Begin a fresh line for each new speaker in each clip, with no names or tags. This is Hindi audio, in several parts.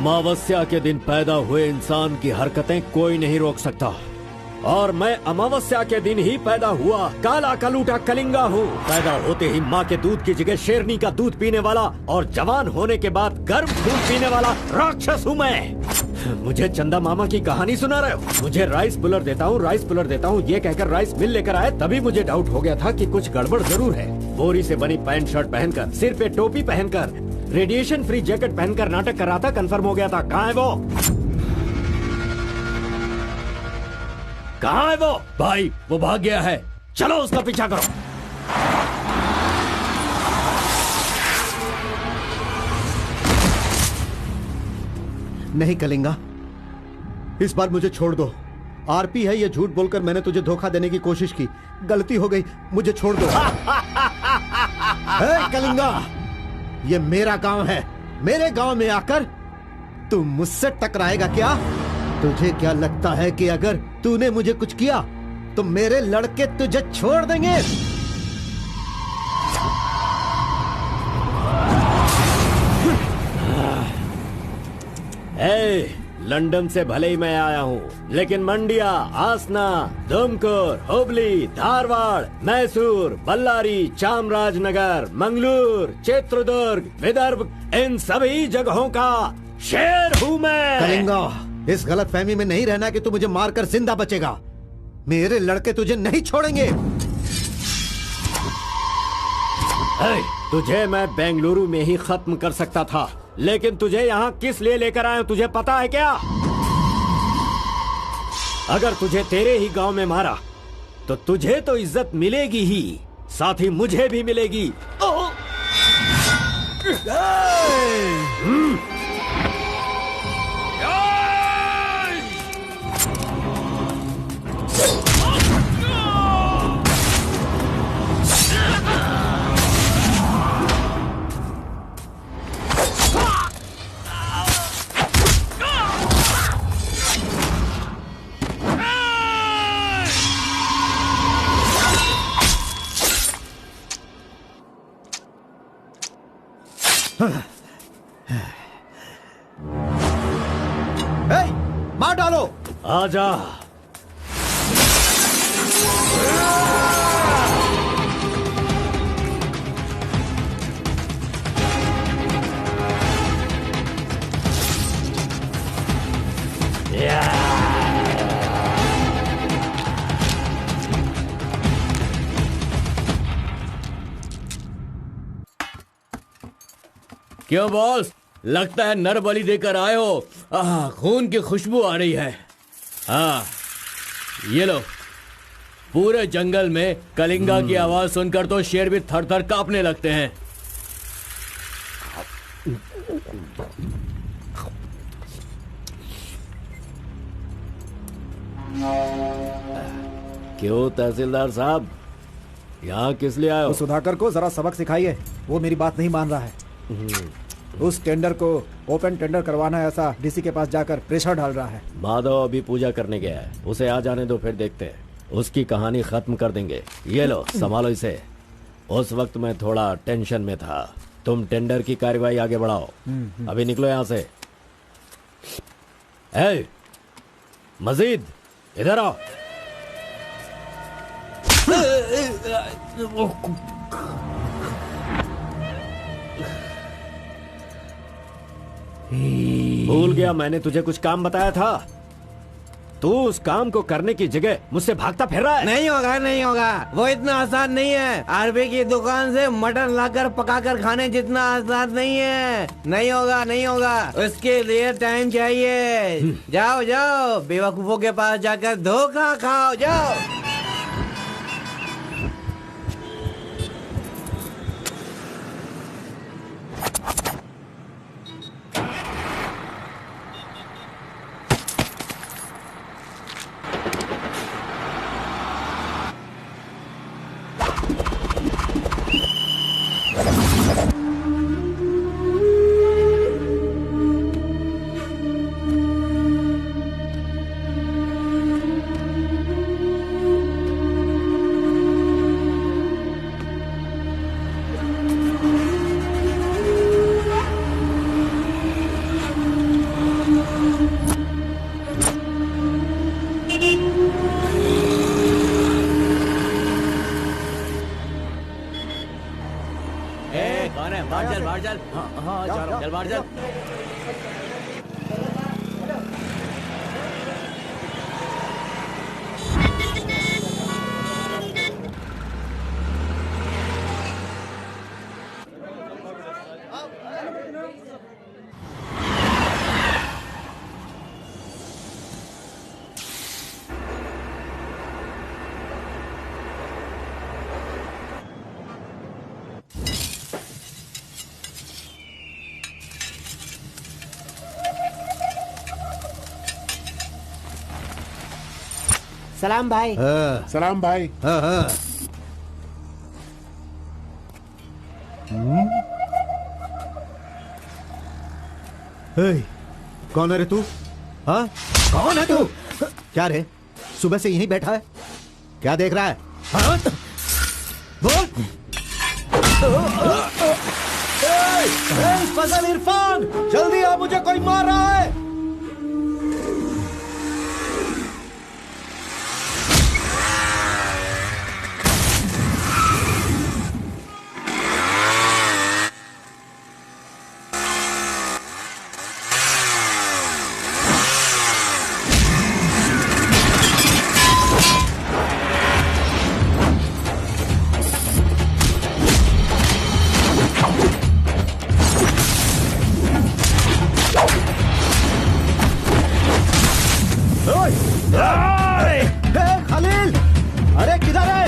अमावस्या के दिन पैदा हुए इंसान की हरकतें कोई नहीं रोक सकता, और मैं अमावस्या के दिन ही पैदा हुआ काला कलूटा कलिंगा हूँ। पैदा होते ही माँ के दूध की जगह शेरनी का दूध पीने वाला और जवान होने के बाद गर्म खून पीने वाला राक्षस हूँ मैं। मुझे चंदा मामा की कहानी सुना रहे हो? मुझे राइस पुलर देता हूँ, राइस पुलर देता हूँ, ये कहकर राइस मिल लेकर आए, तभी मुझे डाउट हो गया था कि कुछ गड़बड़ जरूर है। बोरी से बनी पैंट शर्ट पहनकर, सिर पे टोपी पहनकर, रेडिएशन फ्री जैकेट पहनकर नाटक कर रहा था, कंफर्म हो गया था। कहाँ है वो? कहाँ है वो? भाई वो भाग गया है, चलो उसका पीछा करो।
नहीं कलिंगा, इस बार मुझे छोड़ दो। आरपी है, ये झूठ बोलकर मैंने तुझे धोखा देने की कोशिश की, गलती हो गई, मुझे छोड़ दो। कलिंगा, ये मेरा गांव है, मेरे गांव में आकर तू मुझसे टकराएगा क्या? तुझे क्या लगता है कि अगर तूने मुझे कुछ किया तो मेरे लड़के तुझे छोड़ देंगे?
लंदन से भले ही मैं आया हूँ, लेकिन मंडिया, आसना, दुमकुर, हुबली, धारवाड़, मैसूर, बल्लारी, चामराजनगर, मंगलूर, चित्रदुर्ग, विदर्भ, इन सभी जगहों का शेर हूँ मैं।
कलिंगा, इस गलत फहमी में नहीं रहना कि तू मुझे मारकर जिंदा बचेगा। मेरे लड़के तुझे नहीं छोड़ेंगे।
तुझे मैं बेंगलुरु में ही खत्म कर सकता था, लेकिन तुझे यहाँ किस लिए लेकर आया हूँ तुझे पता है क्या? अगर तुझे तेरे ही गांव में मारा तो तुझे तो इज्जत मिलेगी ही, साथ ही मुझे भी मिलेगी।
मार डालो।
आजा। क्यों बॉस, लगता है नर बलि देकर आए हो। खून की खुशबू आ रही है। हाँ, ये लो। पूरे जंगल में कलिंगा की आवाज सुनकर तो शेर भी थर थर कांपने लगते हैं। क्यों तहसीलदार साहब, यहाँ किस लिए आए हो?
सुधाकर को जरा सबक सिखाइए, वो मेरी बात नहीं मान रहा है। उस टेंडर को ओपन टेंडर करवाना है, ऐसा डीसी के पास जाकर प्रेशर डाल रहा है।
माधव अभी पूजा करने गया है, उसे आ जाने दो, फिर देखते हैं। उसकी कहानी खत्म कर देंगे। ये लो, संभालो इसे। उस वक्त मैं थोड़ा टेंशन में था। तुम टेंडर की कार्यवाही आगे बढ़ाओ। अभी निकलो यहाँ से। ए, मजीद इधर आओ। भूल गया मैंने तुझे कुछ काम बताया था। तू उस काम को करने की जगह मुझसे भागता फिर रहा है।
नहीं होगा, नहीं होगा, वो इतना आसान नहीं है। आरबी की दुकान से मटन लाकर पकाकर खाने जितना आसान नहीं है। नहीं होगा, नहीं होगा, उसके लिए टाइम चाहिए। जाओ जाओ, बेवकूफों के पास जाकर धोखा खाओ, जाओ। कौन है? बाहर चल, बाहर चल। हाँ, जा रहा हूँ। चल बाहर चल।
सलाम भाई।
हाँ,
सलाम भाई।
हाँ, हाँ। हे, कौन है रे तू? हाँ, कौन है तू? क्या रे, सुबह से यहीं बैठा है? क्या देख रहा है? हाँ? बोल। फजल इरफान, जल्दी आ, मुझे कोई मार रहा है। खलील, अरे किधर है?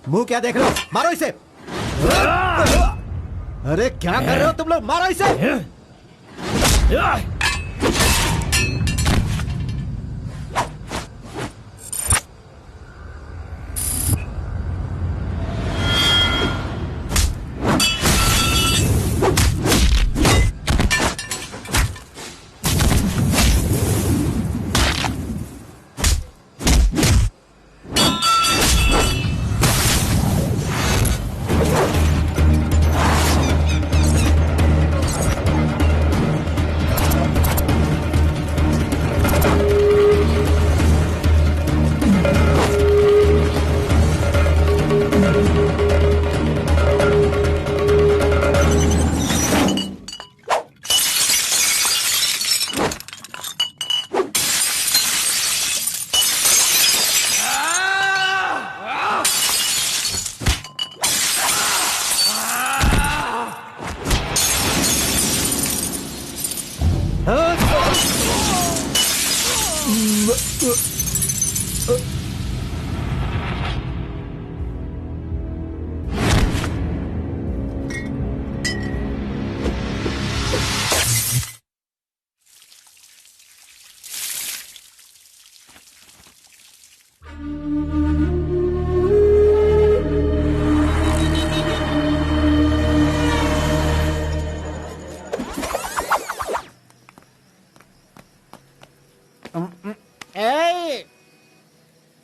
मुंह क्या देख रहे हो? मारो इसे। अरे क्या कर रहे हो तुम लोग? मारो इसे।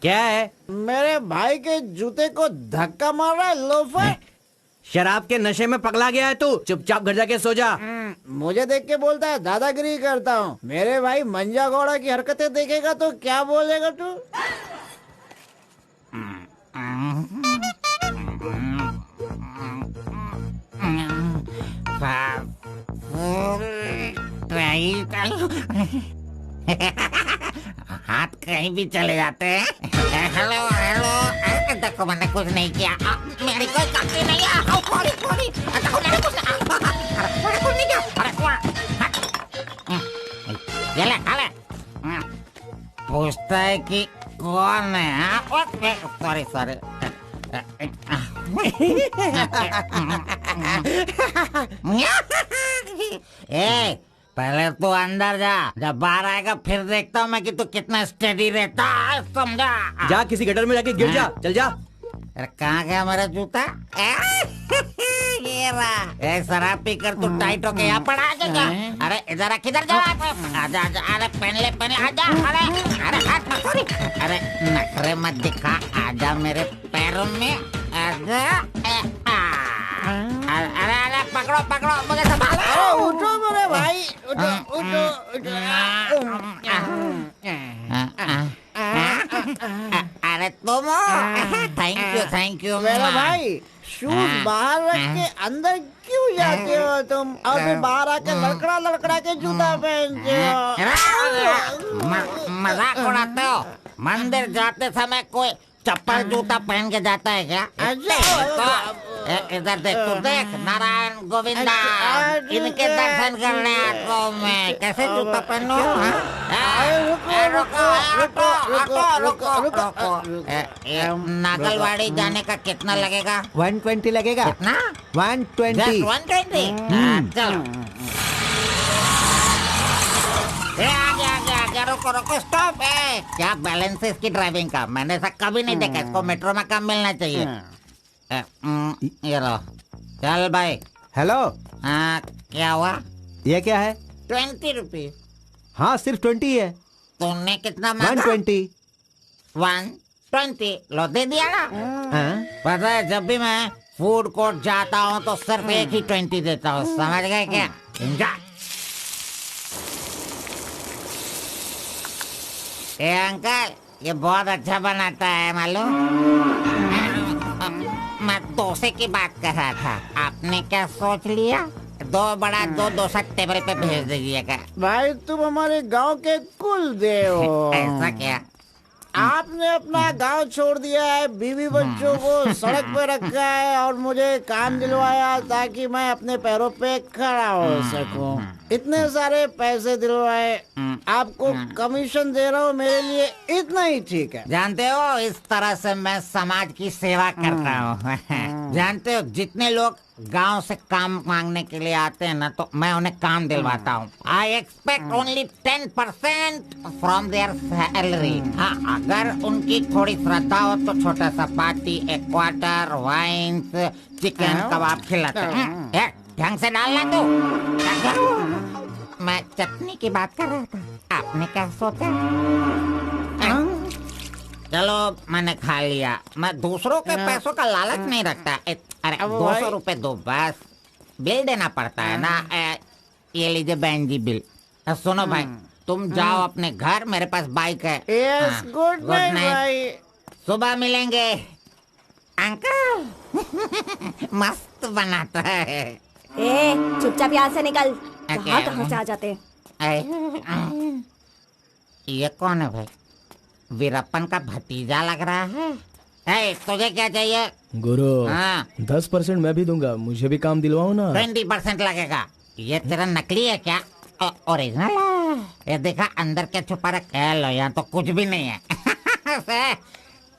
क्या है?
मेरे भाई के जूते को धक्का मार रहा है लोफर।
शराब के नशे में पगला गया है तू। चुपचाप घर जाके सो जा।
मुझे देख के बोलता है दादागिरी करता हूँ। मेरे भाई मंजा घोड़ा की हरकतें देखेगा तो क्या बोलेगा तू?
हाथ कहीं भी चले जाते हैं। हेलो हेलो, देखो मैंने कुछ नहीं किया, मेरी कोई गलती नहीं है। सॉरी सॉरी, देखो मैंने कुछ नहीं किया। ये ले खा ले। पूछता है कि कौन है? Sorry sorry. ए, पहले तू अंदर जा, जब बाहर आएगा फिर देखता हूँ मैं कि तू कितना स्टेडी रहता है, समझा?
जा किसी गटर में जाके गिर जा। चल जा।
अरे कहाँ गया मेरा जूता? ये रहा। ए, शराब पीकर तू टाइट होके यहाँ पर आ गया। अरे इधर आ, किधर जा रहा है? आजा आजा, अरे पहन ले आजा। अरे हाथ मत छोड़ी। अरे नखरे मत दिखा, आजा मेरे पैरों में आजा। अरे अरे पकड़ो मुझे संभालो।
उठो मेरे भाई, उठो उठो उठो।
अरे तुम थैंक यू
मेरा भाई, शूज बाहर रख के अंदर क्यों जाते हो तुम? और फिर बाहर आके लड़खड़ा के जूता पहनते हो।
मजाक उड़ाते हो? मंदिर जाते समय कोई चप्पल जूता पहन के जाता है क्या? इधर देख, तू देख, नारायण गोविंदा, इनके दर्शन करने आता हूँ मैं। कैसे जूता पहनो? नागलवाड़ी जाने का कितना लगेगा?
120 लगेगा।
कितना?
120।
120? चलो। आ गया, रुको, स्टॉप है। क्या बैलेंस है इसकी ड्राइविंग का? मैंने ऐसा कभी नहीं देखा। इसको मेट्रो में कम मिलना चाहिए। ये लो, चल भाई।
हेलो,
क्या हुआ?
ये क्या है?
20 रुपीज।
हाँ, सिर्फ 20 है।
तुमने कितना मांगा?
120।
120 लो, दे दिया ना।
हाँ?
पता है, जब भी मैं फूड कोर्ट जाता हूँ तो सिर्फ एक ही 20 देता हूँ, समझ गए क्या? एंजॉय। ए अंकल, ये बहुत अच्छा बनाता है मालूम। मैं डोसे की बात कर रहा था, आपने क्या सोच लिया? 2 बड़ा 2 डोसा टेबल पे भेज दीजिएगा।
भाई तुम हमारे गांव के कुल देव हो।
ऐसा क्या?
आपने अपना गांव छोड़ दिया है, बीवी बच्चों को सड़क पे रखा है और मुझे काम दिलवाया ताकि मैं अपने पैरों पे खड़ा हो सकूं। इतने सारे पैसे दिलवाए, आपको कमीशन दे रहा हूँ, मेरे लिए इतना ही ठीक है।
जानते हो, इस तरह से मैं समाज की सेवा करता हूँ। जानते हो, जितने लोग गांव से काम मांगने के लिए आते हैं ना, तो मैं उन्हें काम दिलवाता हूँ। I expect only 10% from there salary. हाँ, अगर उनकी थोड़ी श्रद्धा हो तो छोटा सा पार्टी, एक क्वार्टर, वाइन्स, चिकन कबाब खिलाते हैं। ढंग से डालना तू। मैं चटनी की बात कर रहा था, आपने क्या सोचा? चलो, मैंने खा लिया। मैं दूसरों के पैसों का लालच नहीं रखता। अरे 200 रुपए दो बस, बिल देना पड़ता है ना। ये लीजिए बहन जी बिल। सुनो भाई, तुम जाओ अपने घर, मेरे पास बाइक है।
यस, गुड नाइट भाई।
सुबह मिलेंगे। अंकल मस्त बनाता है।
ए, चुपचाप यहाँ से निकल।
क्या?
कहाँ से आ जाते हैं?
ये कौन है भाई? वीरप्पन का भतीजा लग रहा है। तुझे क्या चाहिए?
गुरु,
हाँ।
10% मैं भी दूंगा, मुझे भी काम दिलवाओ ना।
20% लगेगा। ये तेरा नकली है क्या? ओरिजिनल है। ये देखा अंदर क्या छुपा रखा है? लो, यहाँ तो कुछ भी नहीं है।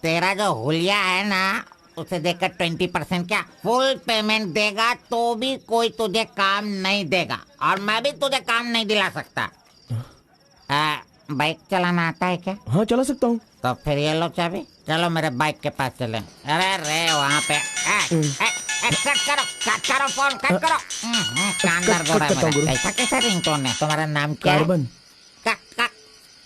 तेरा जो हुलिया है ना, उसे देखकर 20% क्या फुल पेमेंट देगा तो भी कोई तुझे काम नहीं देगा, और मैं भी तुझे काम नहीं दिला सकता। बाइक चलाना आता है क्या?
हाँ, चला सकता हूँ।
तो फिर ये लो चाबी, चलो मेरे बाइक के पास चले। अरे रे वहाँ पे कट करो फोन, कट करो। कानदार बोल रहा है मेरा। ऐसा कैसा रिंगटोन है? तुम्हारा नाम क्या है?
कार्बन।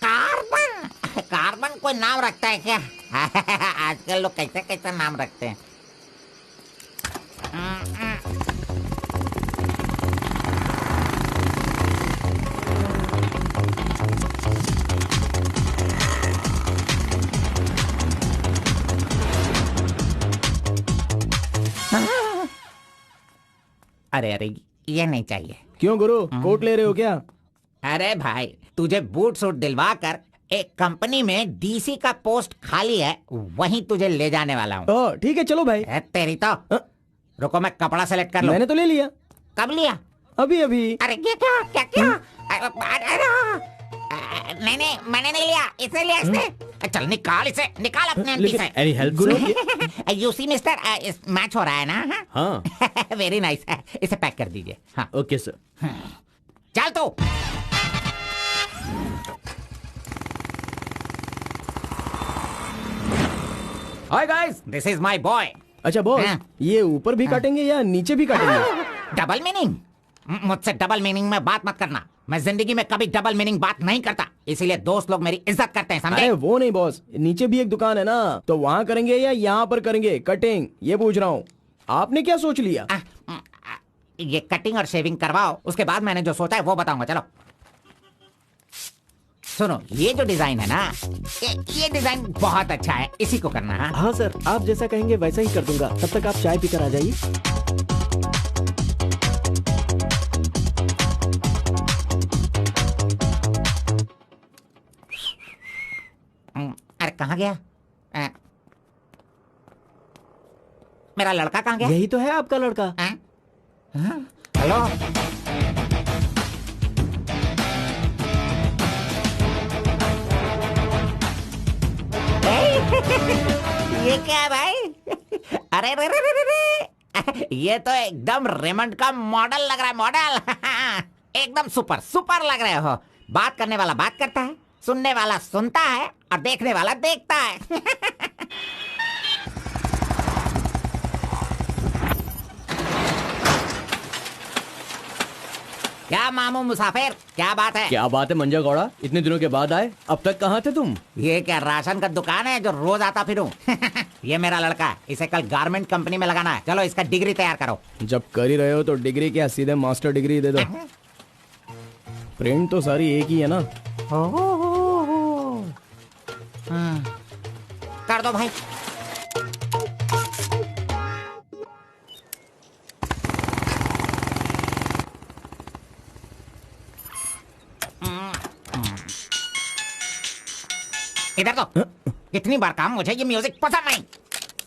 कार्बन? कार्बन कोई नाम रखता है क्या? आजकल लोग कैसे कैसे नाम रखते हैं। अरे ये नहीं चाहिए।
क्यों गुरु, कोट ले रहे हो क्या?
अरे भाई, तुझे बूट सूट दिलवा कर एक कंपनी में डीसी का पोस्ट खाली है, वहीं तुझे ले जाने वाला हूँ।
ठीक है, चलो भाई।
तेरी तो। रुको, मैं कपड़ा सेलेक्ट कर लूं।
मैंने तो ले लिया।
कब लिया?
अभी अभी।
अरे ये क्या? नहीं, मैंने नहीं लिया, इसे लिया इसने। चल निकाल इसे, निकाल अपने आंटी से।
Any help Guru?
You see mister, match हो रहा है ना?
हाँ।
Very nice. इसे पैक कर दीजिए। हाँ,
ओके सर।
चल तू। Hi guys, this is my boy.
अच्छा बॉस,
हाँ।
ये ऊपर भी काटेंगे या नीचे भी काटेंगे?
Double meaning? मुझसे डबल मीनिंग में बात मत करना। मैं जिंदगी में कभी डबल मीनिंग बात नहीं करता, इसीलिए दोस्त लोग मेरी इज्जत करते हैं, समझे?
अरे वो नहीं बॉस, नीचे भी एक दुकान है ना, तो वहाँ करेंगे या यहाँ पर करेंगे कटिंग, ये पूछ रहा हूँ। आपने क्या सोच लिया?
ये कटिंग और शेविंग करवाओ, उसके बाद मैंने जो सोचा है वो बताऊंगा। चलो सुनो, ये जो डिजाइन है ना, ये डिजाइन बहुत अच्छा है, इसी को करना है।
हाँ सर, आप जैसा कहेंगे वैसा ही कर दूंगा। तब तक आप चाय पीकर आ जाइए।
अरे कहाँ गया मेरा लड़का? कहाँ गया?
यही तो है आपका लड़का।
हेलो, ये क्या है भाई? अरे रे रे रे रे रे, ये तो एकदम रेमंड का मॉडल लग रहा है, मॉडल। एकदम सुपर सुपर लग रहे हो। बात करने वाला बात करता है, सुनने वाला सुनता है और देखने वाला देखता है। क्या मामू मुसाफिर, क्या बात है?
क्या बात है मंजा गौड़ा, इतने दिनों के बाद आए। अब तक कहाँ थे तुम?
ये क्या राशन का दुकान है जो रोज आता फिरूं? ये मेरा लड़का है, इसे कल गारमेंट कंपनी में लगाना है। चलो इसका डिग्री तैयार करो।
जब कर ही रहे हो तो डिग्री क्या, सीधे मास्टर डिग्री दे दो। प्रिंट तो सारी एक ही है ना।
कर दो भाई। इधर तो कितनी बार काम, मुझे ये म्यूजिक पसंद नहीं,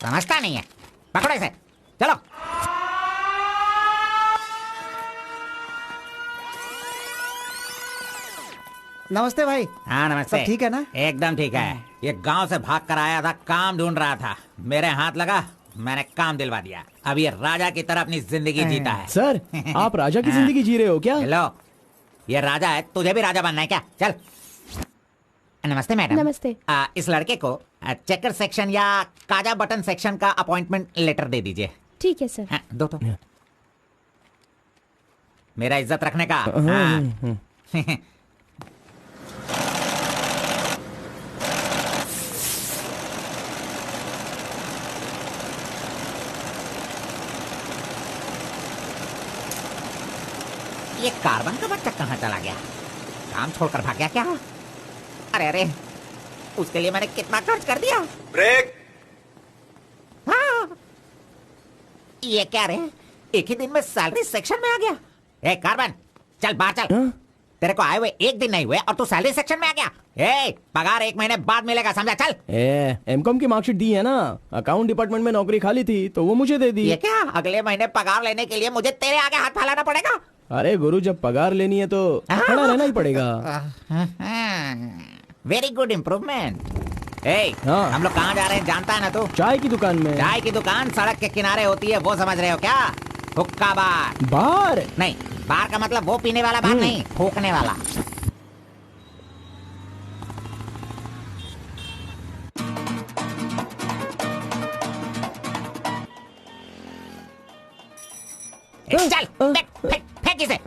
समझता नहीं है। पकड़ो इसे, चलो।
नमस्ते भाई।
हाँ नमस्ते।
सब ठीक है ना?
एकदम ठीक है। ये गांव से भाग कर आया था, काम ढूंढ रहा था, मेरे हाथ लगा, मैंने काम दिलवा दिया। अब ये राजा की तरह अपनी जिंदगी जीता है।
सर, आप राजा की जिंदगी जी रहे हो क्या?
हेलो, ये राजा है, तुझे भी राजा बनना है क्या? चल। नमस्ते मैडम।
नमस्ते।
इस लड़के को चेकर सेक्शन या काजा बटन सेक्शन का अपॉइंटमेंट लेटर दे दीजिए।
ठीक है सर।
हाँ, दो तो। मेरा इज्जत रखने का। हाँ। ये कार्बन का बच्चा कहाँ चला गया? काम छोड़कर भाग गया क्या? अरे अरे, उसके लिए मैंने कितना खर्च कर दिया।
ब्रेक।
हाँ। ये क्या रे, एक ही दिन में सैलरी सेक्शन में आ गया। ए कार्बन, चल बाहर चल। तेरे को आए हुए एक दिन नहीं हुए और तू सैलरी सेक्शन में आ गया। ए, पगार 1 महीने बाद मिलेगा, समझा? चल।
एमकॉम की मार्कशीट दी है ना, अकाउंट डिपार्टमेंट में नौकरी खाली थी तो वो मुझे दे दी।
ये क्या, अगले महीने पगार लेने के लिए मुझे तेरे आगे हाथ फैलाना पड़ेगा?
अरे गुरु, जब पगार लेनी है तो खड़ा रहना ही पड़ेगा।
Very good improvement. ए,
हाँ।
हम लोग कहाँ जा रहे हैं जानता है ना तू?
चाय की दुकान में।
चाय की दुकान सड़क के किनारे होती है, वो समझ रहे हो क्या? हुक्का बार।
बार
नहीं, बार का मतलब वो पीने वाला बार नहीं, फूकने वाला। चल फेंक इसे।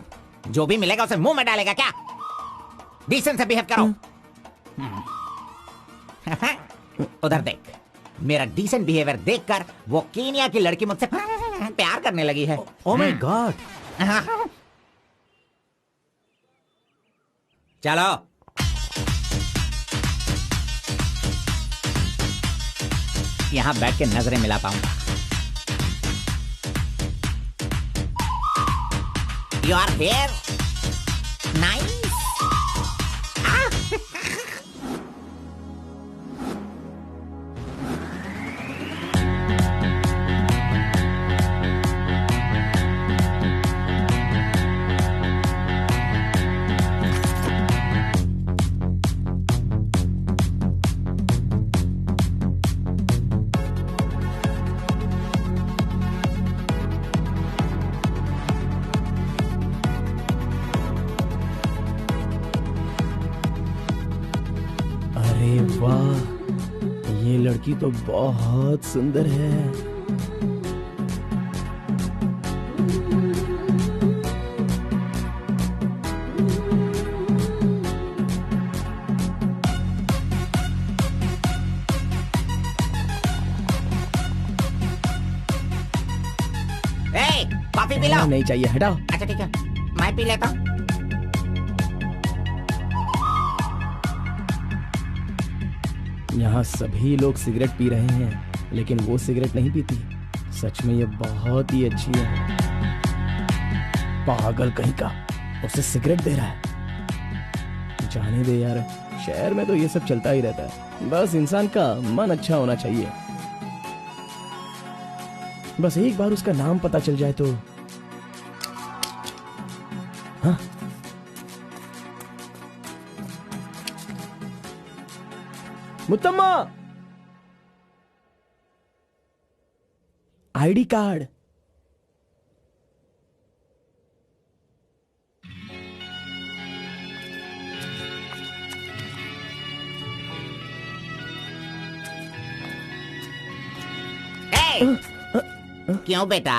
जो भी मिलेगा उसे मुंह में डालेगा क्या? डिसेंट से बिहेव करो। उधर देख, मेरा डिसेंट बिहेवियर देखकर वो कीनिया की लड़की मुझसे प्यार करने लगी है।
Oh my God.
चलो। यहां बैठ के नजरें मिला पाऊंगा। Your hair nice.
वाह, ये लड़की तो बहुत सुंदर है।
P low.
नहीं चाहिए, हटाओ।
अच्छा ठीक है, मैं पी लेता हूँ।
यहाँ सभी लोग सिगरेट पी रहे हैं, लेकिन वो सिगरेट नहीं पीती। सच में ये बहुत ही अच्छी है। पागल कहीं का, उसे सिगरेट दे रहा है। जाने दे यार, शहर में तो ये सब चलता ही रहता है। बस इंसान का मन अच्छा होना चाहिए। बस एक बार उसका नाम पता चल जाए तो। हाँ, मुत्तम्मा, आईडी कार्ड।
क्यों बेटा,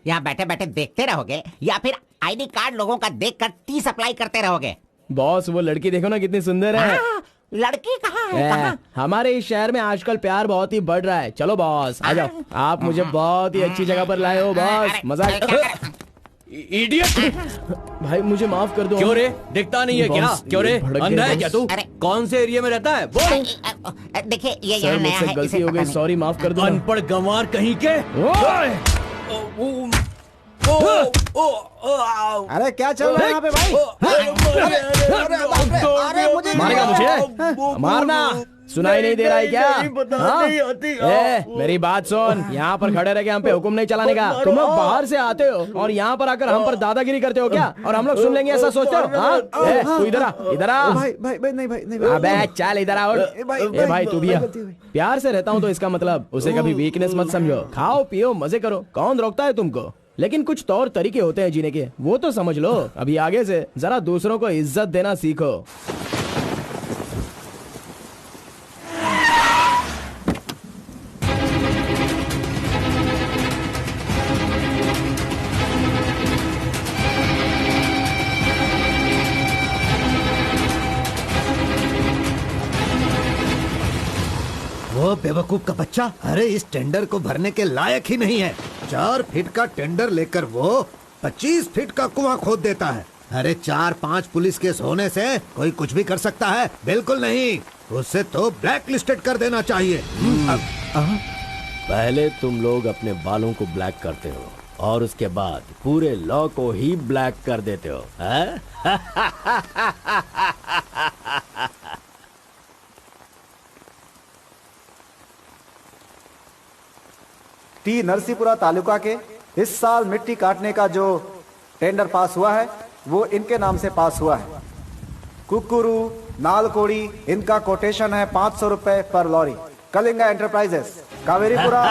यहाँ बैठे बैठे देखते रहोगे या फिर आईडी कार्ड लोगों का देखकर टी सप्लाई करते रहोगे?
बॉस, वो लड़की देखो ना कितनी सुंदर है।
लड़की कहाँ है? कहाँ?
हमारे इस शहर में आजकल प्यार बहुत ही बढ़ रहा है। चलो बॉस, आ जाओ। आप मुझे बहुत ही अच्छी जगह पर लाए हो बॉस। मजाक।
इडियट!
भाई मुझे माफ कर दो।
क्यों रे, दिखता नहीं है क्या?
बॉस,
क्यों रे,
भड़क गए
अंधा है
बॉस।
क्या तू? कौन से एरिया में रहता है बोल?
देखिए ये
सर,
यहाँ नया
मुझसे
है,
गलती
इसे
हो
पता
गई,
नहीं।
सॉरी, माफ कर दो।
अनपढ़ गंवार कहीं के।
अरे क्या चल रहा है यहाँ पे भाई?
अरे मुझे
मारेगा मुझे? मारना सुनाई नहीं दे रहा है क्या? हाँ? मेरी बात सुन, यहाँ पर खड़े रह के हम पे हुक्म नहीं चलाने का। तुम लोग बाहर से आते हो और यहाँ पर आकर हम पर दादागिरी करते हो क्या? और हम लोग सुन लेंगे ऐसा सोचते हो? हाँ? तू इधर आ, इधर आ।
भाई भाई भाई नहीं भाई नहीं भाई।
अबे चल इधर आ। ए भाई तू भी आ। प्यार से रहता हूँ तो इसका मतलब उसे कभी वीकनेस मत समझो। खाओ पियो मजे करो, कौन रोकता है तुमको? लेकिन कुछ तौर तरीके होते हैं जीने के, वो तो समझ लो। अभी आगे से जरा दूसरों को इज्जत देना सीखो।
वो बेवकूफ का बच्चा, अरे इस टेंडर को भरने के लायक ही नहीं है। 4 फीट का टेंडर लेकर वो 25 फीट का कुआं खोद देता है। अरे 4-5 पुलिस केस होने से कोई कुछ भी कर सकता है? बिल्कुल नहीं, उसे तो ब्लैक लिस्टेड कर देना चाहिए।
पहले तुम लोग अपने बालों को ब्लैक करते हो और उसके बाद पूरे लॉ को ही ब्लैक कर देते हो, हैं?
टी नरसीपुरा तालुका के इस साल मिट्टी काटने का जो टेंडर पास हुआ है वो इनके नाम से पास हुआ है। कुकुरू, नालकोड़ी, इनका कोटेशन है 500 रुपए पर lorry. Kalinga Enterprises, Kaveripura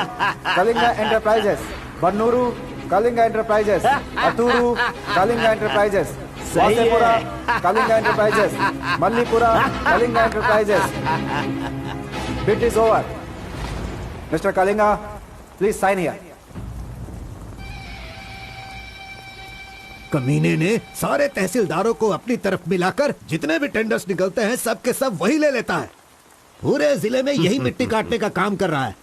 Kalinga Enterprises, Bannuru Kalinga Enterprises, Atturu Kalinga Enterprises, Vasepura Kalinga Enterprises, Mallipura Kalinga Enterprises. Bit is over. Mister Kalinga, please sign here.
कमीने ने सारे तहसीलदारों को अपनी तरफ मिलाकर जितने भी टेंडर्स निकलते हैं सब के सब वही ले लेता है। पूरे जिले में यही मिट्टी काटने का काम कर रहा है।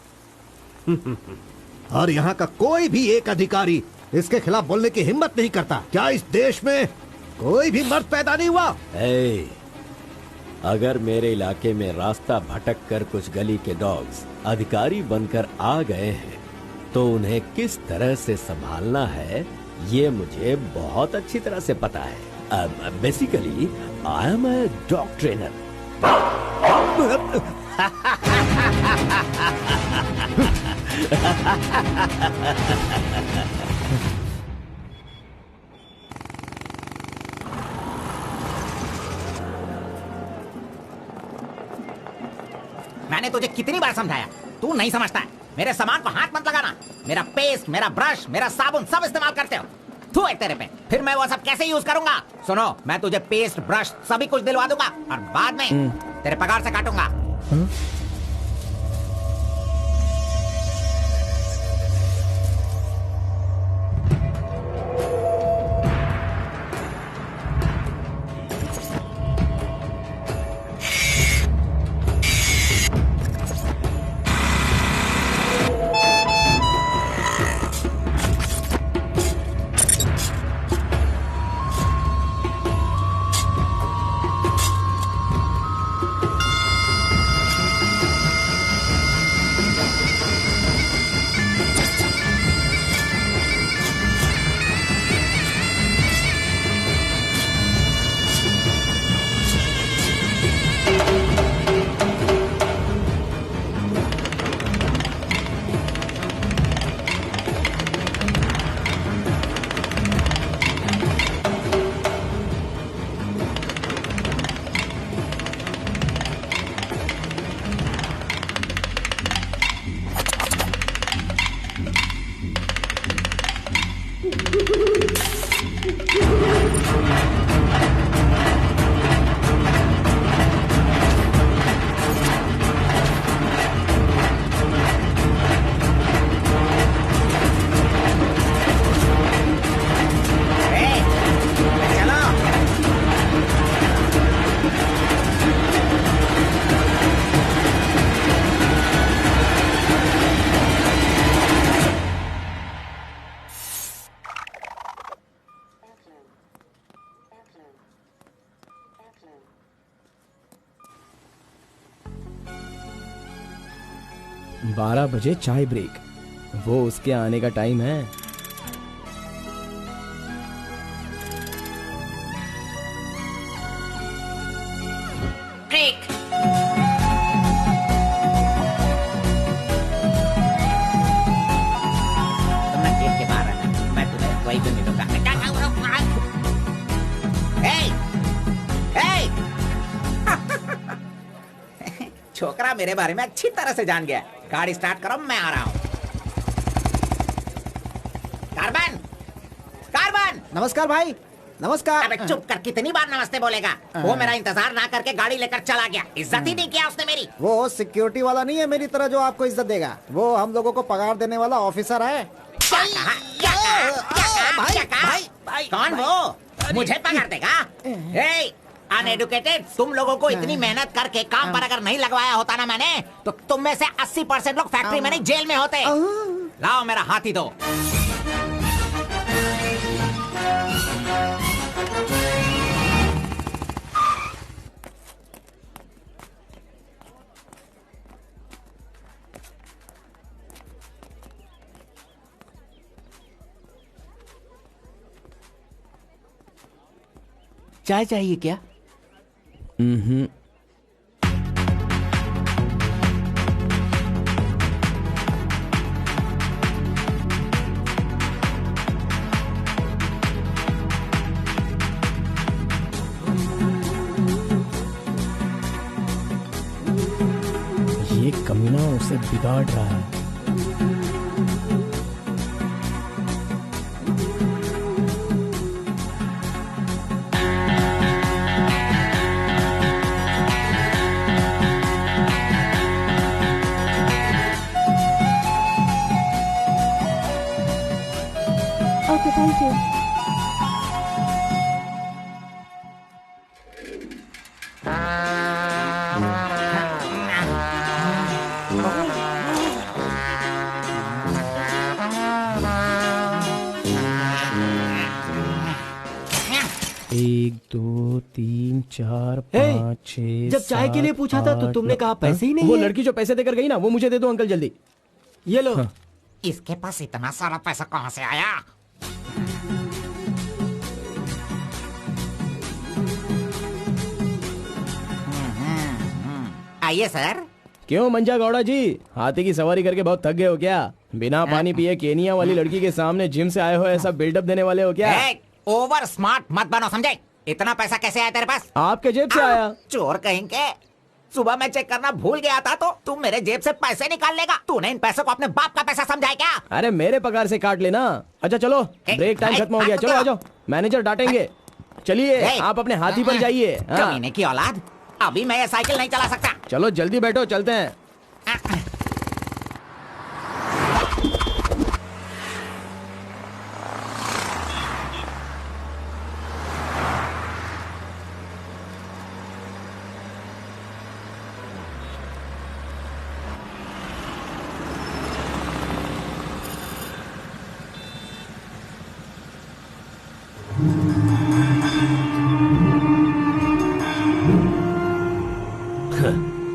और यहाँ का कोई भी एक अधिकारी इसके खिलाफ बोलने की हिम्मत नहीं करता। क्या इस देश में कोई भी मर्द पैदा नहीं हुआ?
अगर मेरे इलाके में रास्ता भटक कर कुछ गली के डॉग्स अधिकारी बनकर आ गए हैं तो उन्हें किस तरह से संभालना है ये मुझे बहुत अच्छी तरह से पता है। Basically I am a dog trainer.
मैंने तुझे कितनी बार समझाया, तू नहीं समझता है। मेरे सामान को हाथ मत लगाना। मेरा पेस्ट, मेरा ब्रश, मेरा साबुन सब इस्तेमाल करते हो। तू है तेरे पे, फिर मैं वो सब कैसे यूज करूंगा? सुनो, मैं तुझे पेस्ट, ब्रश सभी कुछ दिलवा दूंगा और बाद में तेरे पगार से काटूंगा।
12 बजे चाय ब्रेक, वो उसके आने का टाइम है।
ब्रेक। तुमने गेट के बाहर रहना, मैं तुम्हें वही भी मिलूंगा। छोकरा मेरे बारे में अच्छी तरह से जान गया। गाड़ी स्टार्ट करो, मैं आ रहा हूँ। Carbon, carbon.
नमस्कार भाई, नमस्कार।
अबे चुप कर, कितनी बार नमस्ते बोलेगा? वो मेरा इंतजार ना करके गाड़ी लेकर चला गया। इज्जत ही नहीं किया उसने मेरी।
वो सिक्योरिटी वाला नहीं है मेरी तरह जो आपको इज्जत देगा। वो हम लोगों को पगार देने वाला ऑफिसर है।
क्या कहा? क्या कहा? क्या कहा? कौन वो? मुझे पगार देगा? अनएडुकेटेड, तुम लोगों को इतनी मेहनत करके काम पर अगर नहीं लगवाया होता ना मैंने, तो तुम में से 80% लोग फैक्ट्री में नहीं जेल में होते। लाओ मेरा हाथी दो।
चाय चाहिए क्या?
ये कमीना उसे बिगाड़ रहा है।
Okay, thank you.
एक, दो, तीन, चार, पाँच, छह।
जब चाय के लिए पूछा था तो तुमने कहा पैसे ही नहीं
वो
है।
लड़की जो पैसे देकर गई ना, वो मुझे दे दो अंकल जल्दी।
ये लो।
इसके पास इतना सारा पैसा कहाँ से आया? आइए सर।
क्यों मंजा गौड़ा जी, हाथी की सवारी करके बहुत थक गए हो क्या? बिना पानी पिए केनिया वाली लड़की के सामने जिम से आए हो, ऐसा बिल्डअप देने वाले हो क्या?
ओवर स्मार्ट मत बनो, समझे? इतना पैसा कैसे आया तेरे पास?
आपके जेब से आया।
चोर कहेंगे। सुबह मैं चेक करना भूल गया था तो तुम मेरे जेब से पैसे निकाल लेगा। तूने इन पैसों को अपने बाप का पैसा समझा है क्या?
अरे मेरे पगार से काट लेना। अच्छा चलो, ब्रेक टाइम खत्म हो गया, चलो आ जाओ, मैनेजर डांटेंगे। चलिए आप अपने हाथी पर जाइए।
कमीने की औलाद, अभी मैं ये साइकिल नहीं चला सकता।
चलो जल्दी बैठो, चलते हैं।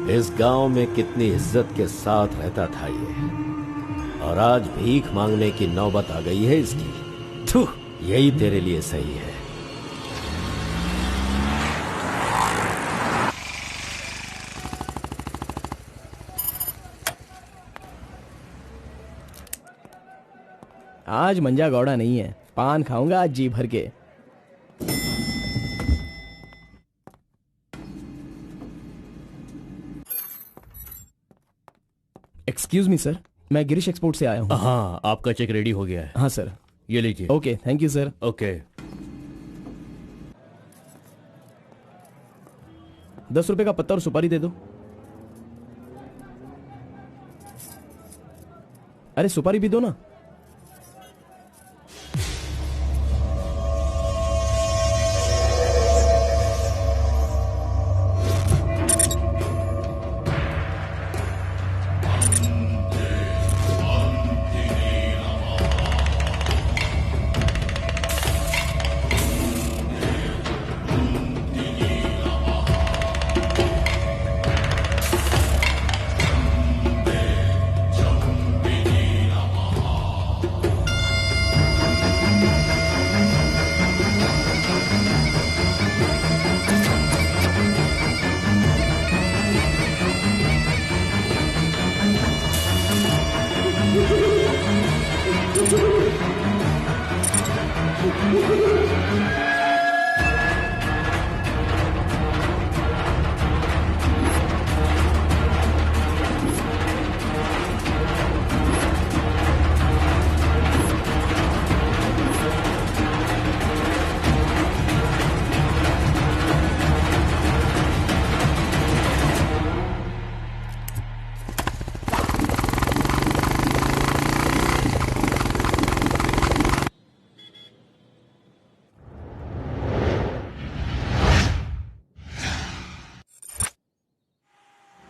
इस गांव में कितनी इज्जत के साथ रहता था ये, और आज भीख मांगने की नौबत आ गई है इसकी। थू, यही तेरे लिए सही है।
आज मंजा गौड़ा नहीं है, पान खाऊंगा आज जी भर के। एक्सक्यूज मी सर, मैं गिरीश एक्सपोर्ट से आया हूँ।
हाँ, आपका चेक रेडी हो गया है।
हाँ सर।
ये लीजिए।
Okay, thank you sir.
Okay.
10 रुपए का पत्ता और सुपारी दे दो। अरे सुपारी भी दो ना।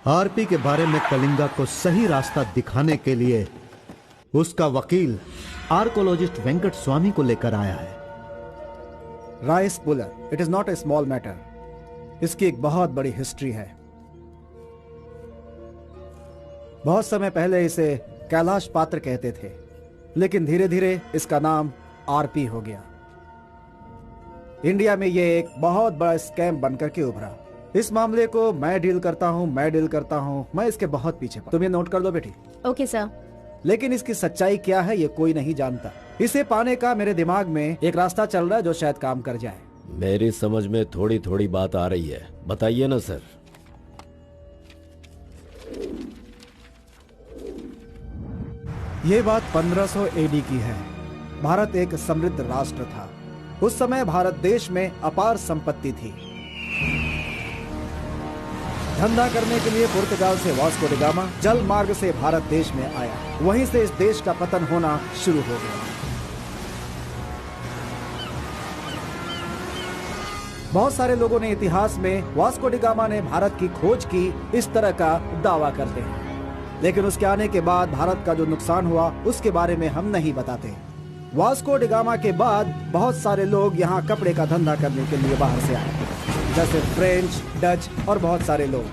आरपी के बारे में कलिंगा को सही रास्ता दिखाने के लिए उसका वकील आर्कोलॉजिस्ट वेंकट स्वामी को लेकर आया है।
Rice puller, it is not a small matter. इसकी एक बहुत बड़ी हिस्ट्री है। बहुत समय पहले इसे कैलाश पात्र कहते थे, लेकिन धीरे धीरे इसका नाम आरपी हो गया। इंडिया में ये एक बहुत बड़ा स्कैम बनकर के उभरा। इस मामले को मैं डील करता हूँ, मैं इसके बहुत पीछे तुम ये नोट कर लो बेटी।
Okay sir.
लेकिन इसकी सच्चाई क्या है ये कोई नहीं जानता। इसे पाने का मेरे दिमाग में एक रास्ता चल रहा है जो शायद काम कर जाए।
मेरी समझ में थोड़ी थोड़ी बात आ रही है, बताइए ना सर।
ये बात 1500 एडी की है। भारत एक समृद्ध राष्ट्र था। उस समय भारत देश में अपार संपत्ति थी। धंधा करने के लिए पुर्तगाल से वास्को डी गामा जल मार्ग से भारत देश में आया। वहीं से इस देश का पतन होना शुरू हो गया। बहुत सारे लोगों ने इतिहास में वास्को डी गामा ने भारत की खोज की इस तरह का दावा करते हैं, लेकिन उसके आने के बाद भारत का जो नुकसान हुआ उसके बारे में हम नहीं बताते। वास्को डी गामा के बाद बहुत सारे लोग यहाँ कपड़े का धंधा करने के लिए बाहर से आए, जैसे फ्रेंच, डच और बहुत सारे लोग।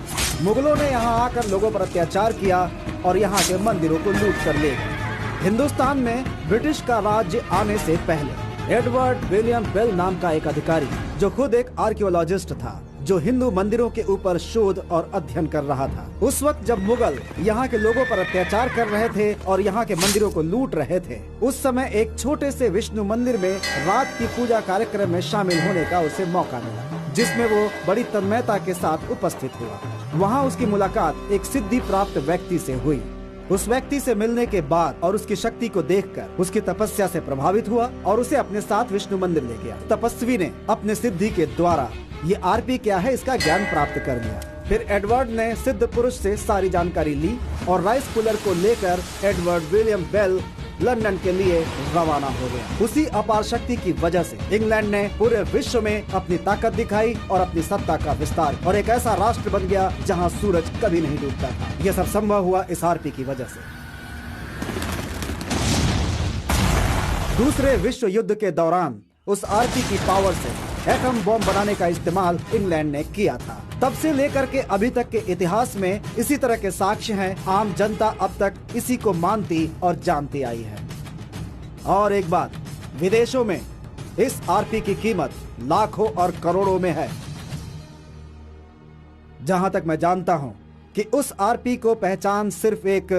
मुगलों ने यहाँ आकर लोगों पर अत्याचार किया और यहाँ के मंदिरों को लूट कर ले गए। हिंदुस्तान में ब्रिटिश का राज्य आने से पहले एडवर्ड विलियम बेल नाम का एक अधिकारी, जो खुद एक आर्कियोलॉजिस्ट था, जो हिंदू मंदिरों के ऊपर शोध और अध्ययन कर रहा था। उस वक्त जब मुगल यहाँ के लोगों पर अत्याचार कर रहे थे और यहाँ के मंदिरों को लूट रहे थे, उस समय एक छोटे से विष्णु मंदिर में रात की पूजा कार्यक्रम में शामिल होने का उसे मौका मिला, जिसमें वो बड़ी तन्मयता के साथ उपस्थित हुआ। वहाँ उसकी मुलाकात एक सिद्धि प्राप्त व्यक्ति से हुई। उस व्यक्ति से मिलने के बाद और उसकी शक्ति को देखकर उसकी तपस्या से प्रभावित हुआ और उसे अपने साथ विष्णु मंदिर ले गया। तपस्वी ने अपने सिद्धि के द्वारा ये आरपी क्या है इसका ज्ञान प्राप्त कर लिया। फिर एडवर्ड ने सिद्ध पुरुष से सारी जानकारी ली और राइस पुलर को लेकर एडवर्ड विलियम बेल लंदन के लिए रवाना हो गया। उसी अपार शक्ति की वजह से इंग्लैंड ने पूरे विश्व में अपनी ताकत दिखाई और अपनी सत्ता का विस्तार, और एक ऐसा राष्ट्र बन गया जहां सूरज कभी नहीं डूबता था। यह सब संभव हुआ इस आरपी की वजह से। दूसरे विश्व युद्ध के दौरान उस आरपी की पावर से एटम बॉम्ब बनाने का इस्तेमाल इंग्लैंड ने किया था। तब से लेकर के अभी तक के इतिहास में इसी तरह के साक्ष्य हैं। आम जनता अब तक इसी को मानती और जानती आई है। और एक बात, विदेशों में इस आरपी की कीमत लाखों और करोड़ों में है। जहां तक मैं जानता हूं कि उस आरपी को पहचान सिर्फ एक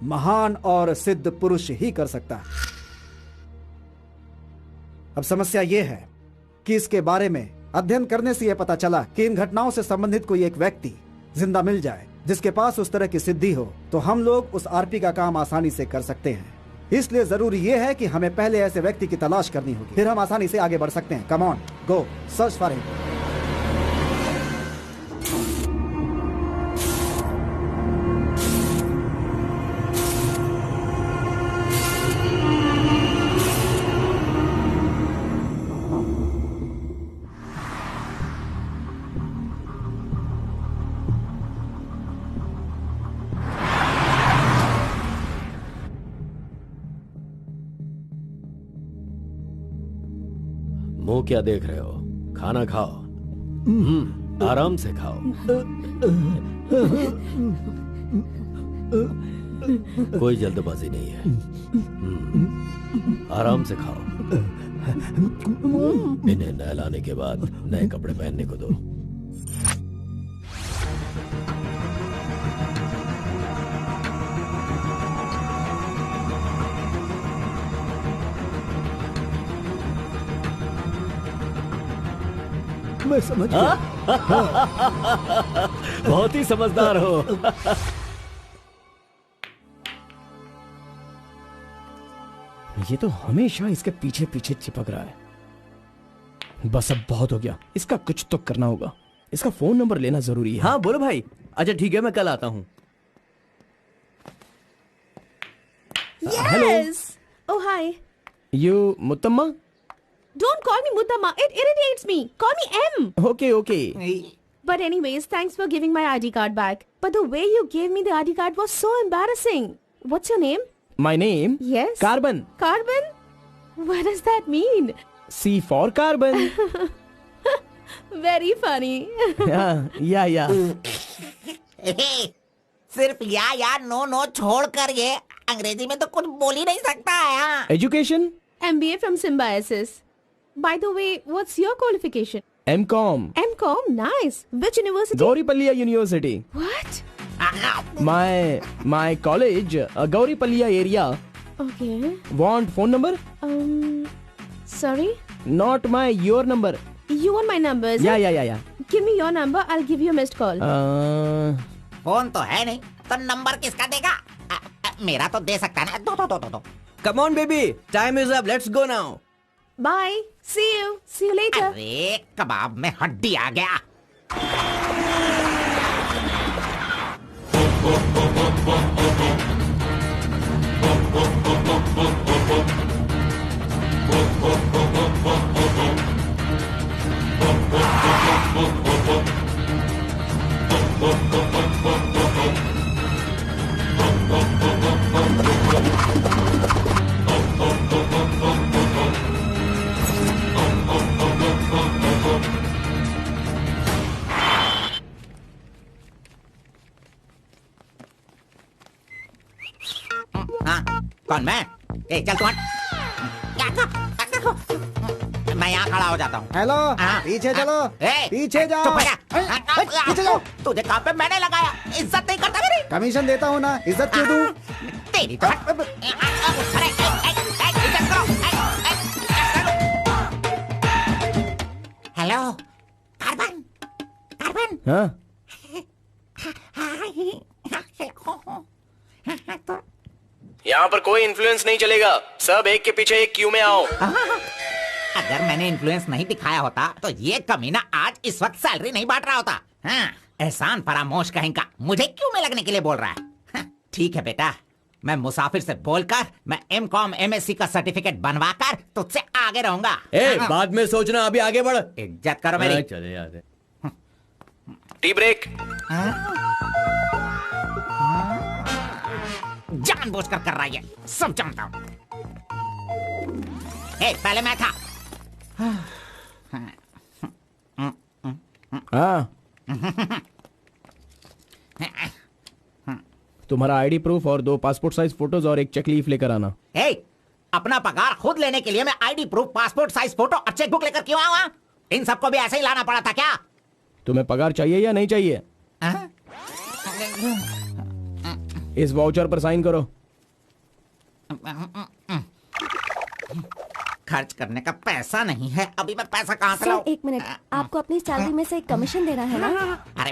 महान और सिद्ध पुरुष ही कर सकता है। अब समस्या यह है कि इसके बारे में अध्ययन करने से यह पता चला कि इन घटनाओं से संबंधित कोई एक व्यक्ति जिंदा मिल जाए जिसके पास उस तरह की सिद्धि हो, तो हम लोग उस आरपी का काम आसानी से कर सकते हैं। इसलिए जरूरी यह है कि हमें पहले ऐसे व्यक्ति की तलाश करनी होगी, फिर हम आसानी से आगे बढ़ सकते हैं। Come on, go search for him.
मुंह क्या देख रहे हो? खाना खाओ। आराम से खाओ। कोई जल्दबाजी नहीं है। आराम से खाओ। इन्हें नहलाने के बाद नए कपड़े पहनने को दो।
मैं समझ गया।
बहुत ही समझदार हो।
ये तो हमेशा इसके पीछे पीछे चिपक रहा है। बस अब बहुत हो गया, इसका कुछ तो करना होगा। इसका फोन नंबर लेना जरूरी है।
हाँ बोलो भाई। अच्छा ठीक है, मैं कल आता हूँ।
Yes. Oh hi.
You Muthamma?
Don't call me Muttama. It irritates me. Call me M.
Okay okay.
But anyways, thanks for giving my ID card back. But the way you gave me the ID card was so embarrassing. What's your name?
My name?
Yes.
Carbon.
Carbon? What does that mean?
C for carbon.
Very funny.
yeah.
सिर्फ या नो छोड़ कर ये अंग्रेजी में तो कुछ बोल ही नहीं सकता है। हाँ।
Education?
MBA from Symbiosis. By the way, what's your qualification?
M.Com.
M.Com? Nice. Which university?
Gauripalliya University.
What?
My college, Gauripalliya area.
Okay.
Want phone number?
Sorry?
Not your number.
You want my number, is it?
Yeah.
Give me your number, I'll give you a missed call.
Phone तो है नहीं, तो नंबर किसका देगा? मेरा तो दे सकता है ना। दो।
Come on, baby. Time is up. Let's go now.
Bye. See you later.
अरे कबाब में हड्डी आ गया। कौन मैं? चल तू मैं यहाँ खड़ा हो जाता हूँ।
हेलो, पीछे चलो, पीछे जाओ। पीछे जाओ।
तुझे काम पे मैंने लगाया, इज्जत नहीं करता मेरी।
कमीशन देता हूँ ना, इज्जत क्यों दूँ?
तेरी तो हेलो कार्बन।
हाँ? यहाँ पर कोई इन्फ्लुएंस नहीं चलेगा। सब एक के पीछे एक क्यू में आओ।
अगर मैंने इन्फ्लुएंस नहीं दिखाया होता तो ये कमीना आज इस वक्त सैलरी नहीं बांट रहा होता। हाँ, एहसान फरामोश कहेगा, मुझे क्यों में लगने के लिए बोल रहा है? हाँ, ठीक है बेटा, मैं मुसाफिर से बोलकर मैं M.Com MSc का सर्टिफिकेट बनवाकर तुझसे आगे रहूंगा।
बाद में सोचना, अभी आगे बढ़।
इज्जत करो मेरी।
चले यार।
Tea break.
जानबूझकर कर रहा है, सब जानता हूँ। पहले मैं था।
हाँ। तुम्हारा आईडी प्रूफ और 2 पासपोर्ट साइज फोटोज और एक चेक लीफ लेकर आना।
अपना पगार खुद लेने के लिए मैं ID proof, passport size photo और चेक बुक लेकर क्यों आऊँ? इन सबको भी ऐसे ही लाना पड़ा था क्या?
तुम्हें पगार चाहिए या नहीं चाहिए? इस वाउचर पर साइन करो।
खर्च करने का पैसा नहीं है, अभी मैं पैसा कहाँ से लाऊं?
एक मिनट, आपको अपनी सैलरी में से एक कमीशन देना है ना?
अरे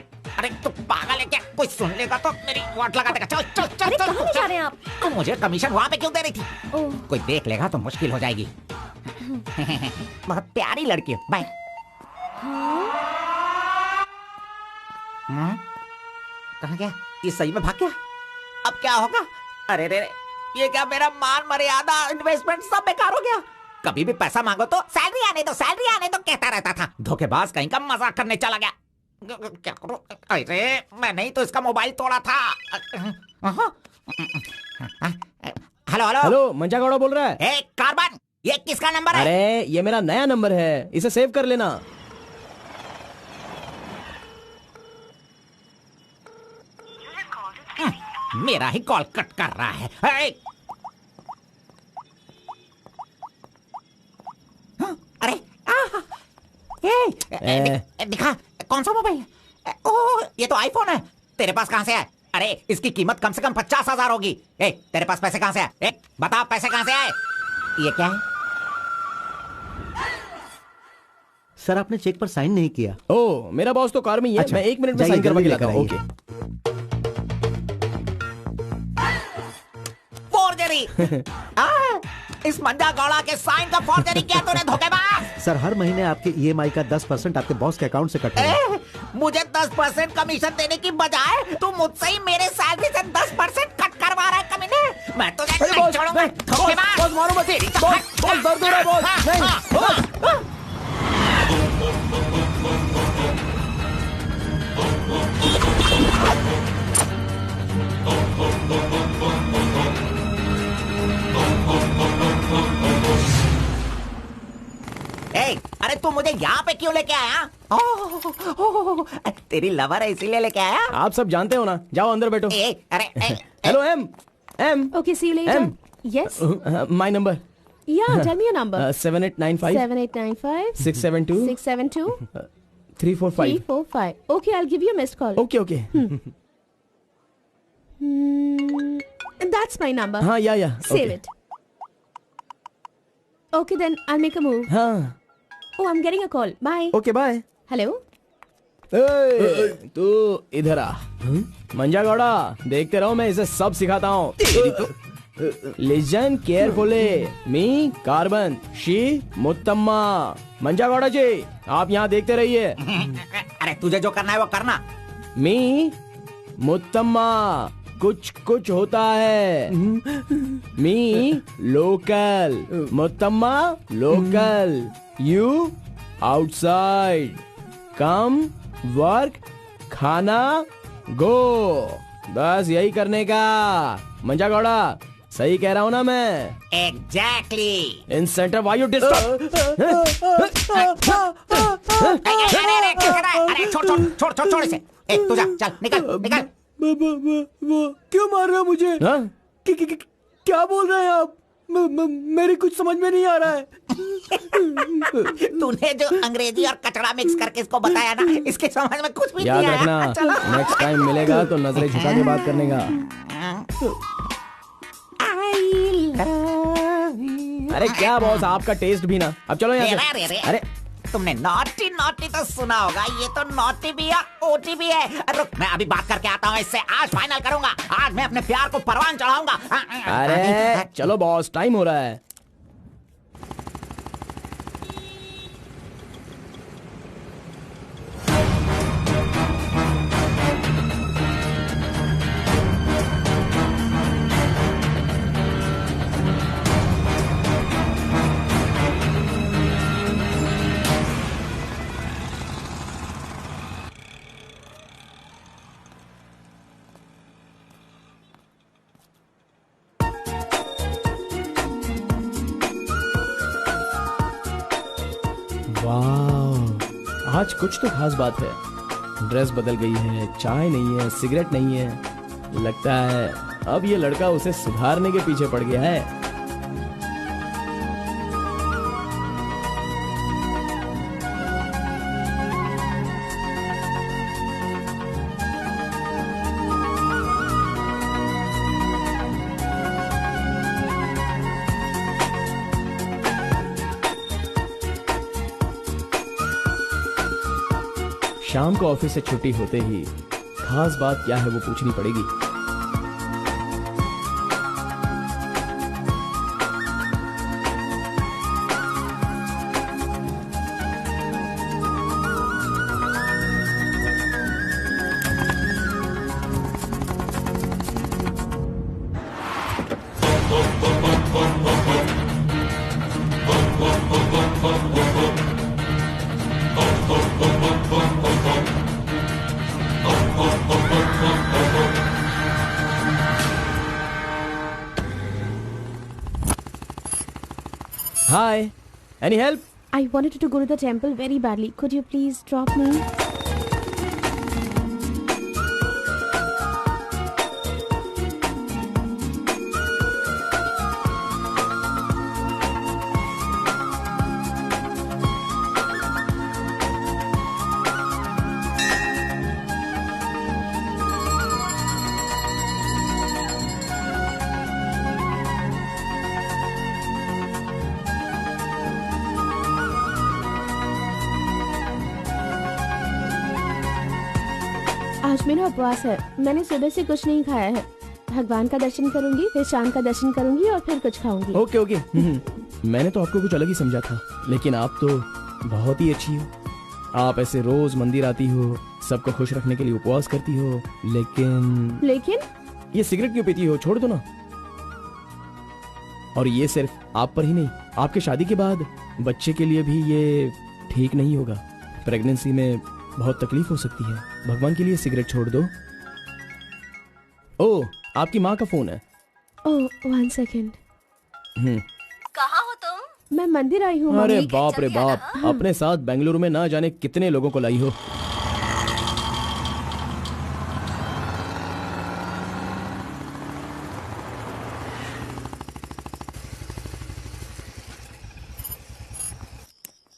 तू पागल है क्या? कोई सुन लेगा तो मेरी वाट लगा देगा। चल
कहाँ ले जा रहे हैं आप?
तो मुझे कमीशन वहाँ पे क्यों दे रही थी? कोई देख लेगा तो मुश्किल हो जाएगी। बहुत प्यारी लड़की है। बाय। कहाँ गया? ये सही में भाग गया? अब क्या होगा? अरे रे, ये क्या मेरा मान मर्यादा इन्वेस्टमेंट सब बेकार हो गया? कभी भी पैसा मांगो तो सैलरी आने दो कहता रहता था। धोखेबाज कहीं का मजाक करने चला गया। क्या करूं? अरे मैंने ही तो इसका मोबाइल तोड़ा था।
हेलो, मंजा गौड़ा बोल रहा है।
कार्बन, ये किसका नंबर है?
अरे ये मेरा नया नंबर है, इसे सेव कर लेना।
मेरा ही कॉल कट कर रहा है। अरे दिखा, कौन सा मोबाइल? ओह, ये तो आईफोन है। तेरे पास कहाँ से है? अरे इसकी कीमत कम से कम 50,000 होगी। तेरे पास पैसे कहाँ से आए? बता, पैसे कहाँ से आए? ये क्या है?
सर, आपने चेक पर साइन नहीं किया।
ओह, मेरा बॉस तो कार में ही है। मैं 1 मिनट में साइन करवा के लाता हूँ। ओके।
फोर्जरी। इस मंजा गौड़ा के साइन का फोर्जरी किया तूने, धोखेबाज।
सर, हर महीने आपके EMI का 10% आपके बॉस के अकाउंट से कटेगा।
मुझे 10% कमीशन देने की बजाय तू मुझसे ही मेरे सैलरी से 10% कट करवा रहा है कमीने। मैं तुझे नहीं छोड़ूंगा, धोखेबाज।
बॉस मारो मत। बॉस दर्द हो रहा है बॉस। नहीं, बॉस।
अरे तू मुझे यहाँ पे क्यों लेके आया? ओह, तेरी लवर है इसीलिए लेके आया?
आप सब जानते हो ना, जाओ अंदर बैठो। हेलो एम।
Okay, see you later.
M.
Yes.
My number.
Yeah, tell me your number.
7895
7895
672
672
345.
345. Okay, I'll give you a missed call.
Okay.
That's my number.
हाँ, yeah.
Save
okay.
it. Okay, then I'll make a move.
हाँ.
Oh, I'm getting a call. Bye.
Okay, bye.
Hello.
तू इधर आ। मंजा गौड़ा, देखते रहो, मैं इसे सब सिखाता हूँ। Listen carefully. Me carbon, she Muthamma. Manja Gowda ji, आप यहाँ देखते रहिए।
अरे तुझे जो करना है वो करना।
मी मुत्तम्मा, कुछ होता है। Me local, Muthamma local, you outside. Come, work, khana, go. बस यही करने का। मंजा गौड़ा, सही कह रहा हूँ ना मैं?
Exactly.
In centre why you disturb.
अरे छोड़ इसे। तू जा, चल निकल।
क्यों मार रहे हो मुझे? क्या बोल रहे हैं आप? मेरी कुछ समझ में नहीं आ रहा है।
तूने जो अंग्रेजी और कचड़ा मिक्स करके इसको बताया ना, इसके समझ में कुछ भी
याद
नहीं आया।
रखना, नेक्स्ट टाइम मिलेगा तो नजरें झुका के बात करने का। अरे क्या बॉस, आपका टेस्ट भी ना। अब चलो यहाँ से।
अरे तुमने नॉटी तो सुना होगा, ये तो नॉटी भी है, ओटी भी है। रुक, मैं अभी बात करके आता हूँ इससे। आज फाइनल करूंगा। आज मैं अपने प्यार को परवान चढ़ाऊंगा।
अरे चलो बॉस, टाइम हो रहा है। वाह, आज कुछ तो खास बात है। ड्रेस बदल गई है, चाय नहीं है, सिगरेट नहीं है। लगता है अब ये लड़का उसे सुधारने के पीछे पड़ गया है। शाम को ऑफिस से छुट्टी होते ही खास बात क्या है वो पूछनी पड़ेगी। Hi, any help?
I wanted to go to the temple very badly. Could you please drop me? आज मेरा उपवास है। मैंने सुबह से कुछ नहीं खाया है। भगवान का दर्शन करूंगी, फिर शाम का दर्शन करूंगी और फिर कुछ खाऊंगी।
ओके। मैंने तो आपको कुछ अलग ही समझा था, लेकिन आप तो बहुत ही अच्छी हो। आप ऐसे रोज मंदिर आती हो, सबको खुश रखने के लिए उपवास करती हो, लेकिन ये सिगरेट क्यों पीती हो? छोड़ दो ना। और ये सिर्फ आप पर ही नहीं, आपके शादी के बाद बच्चे के लिए भी ये ठीक नहीं होगा। प्रेगनेंसी में बहुत तकलीफ हो सकती है। भगवान के लिए सिगरेट छोड़ दो। ओह, आपकी माँ का फोन है।
ओह, 1 सेकेंड।
कहाँ हो तुम?
मैं मंदिर आई हूँ।
अरे
मम्मी।
बाप रे बाप, अपने साथ बेंगलुरु में ना जाने कितने लोगों को लाई हो।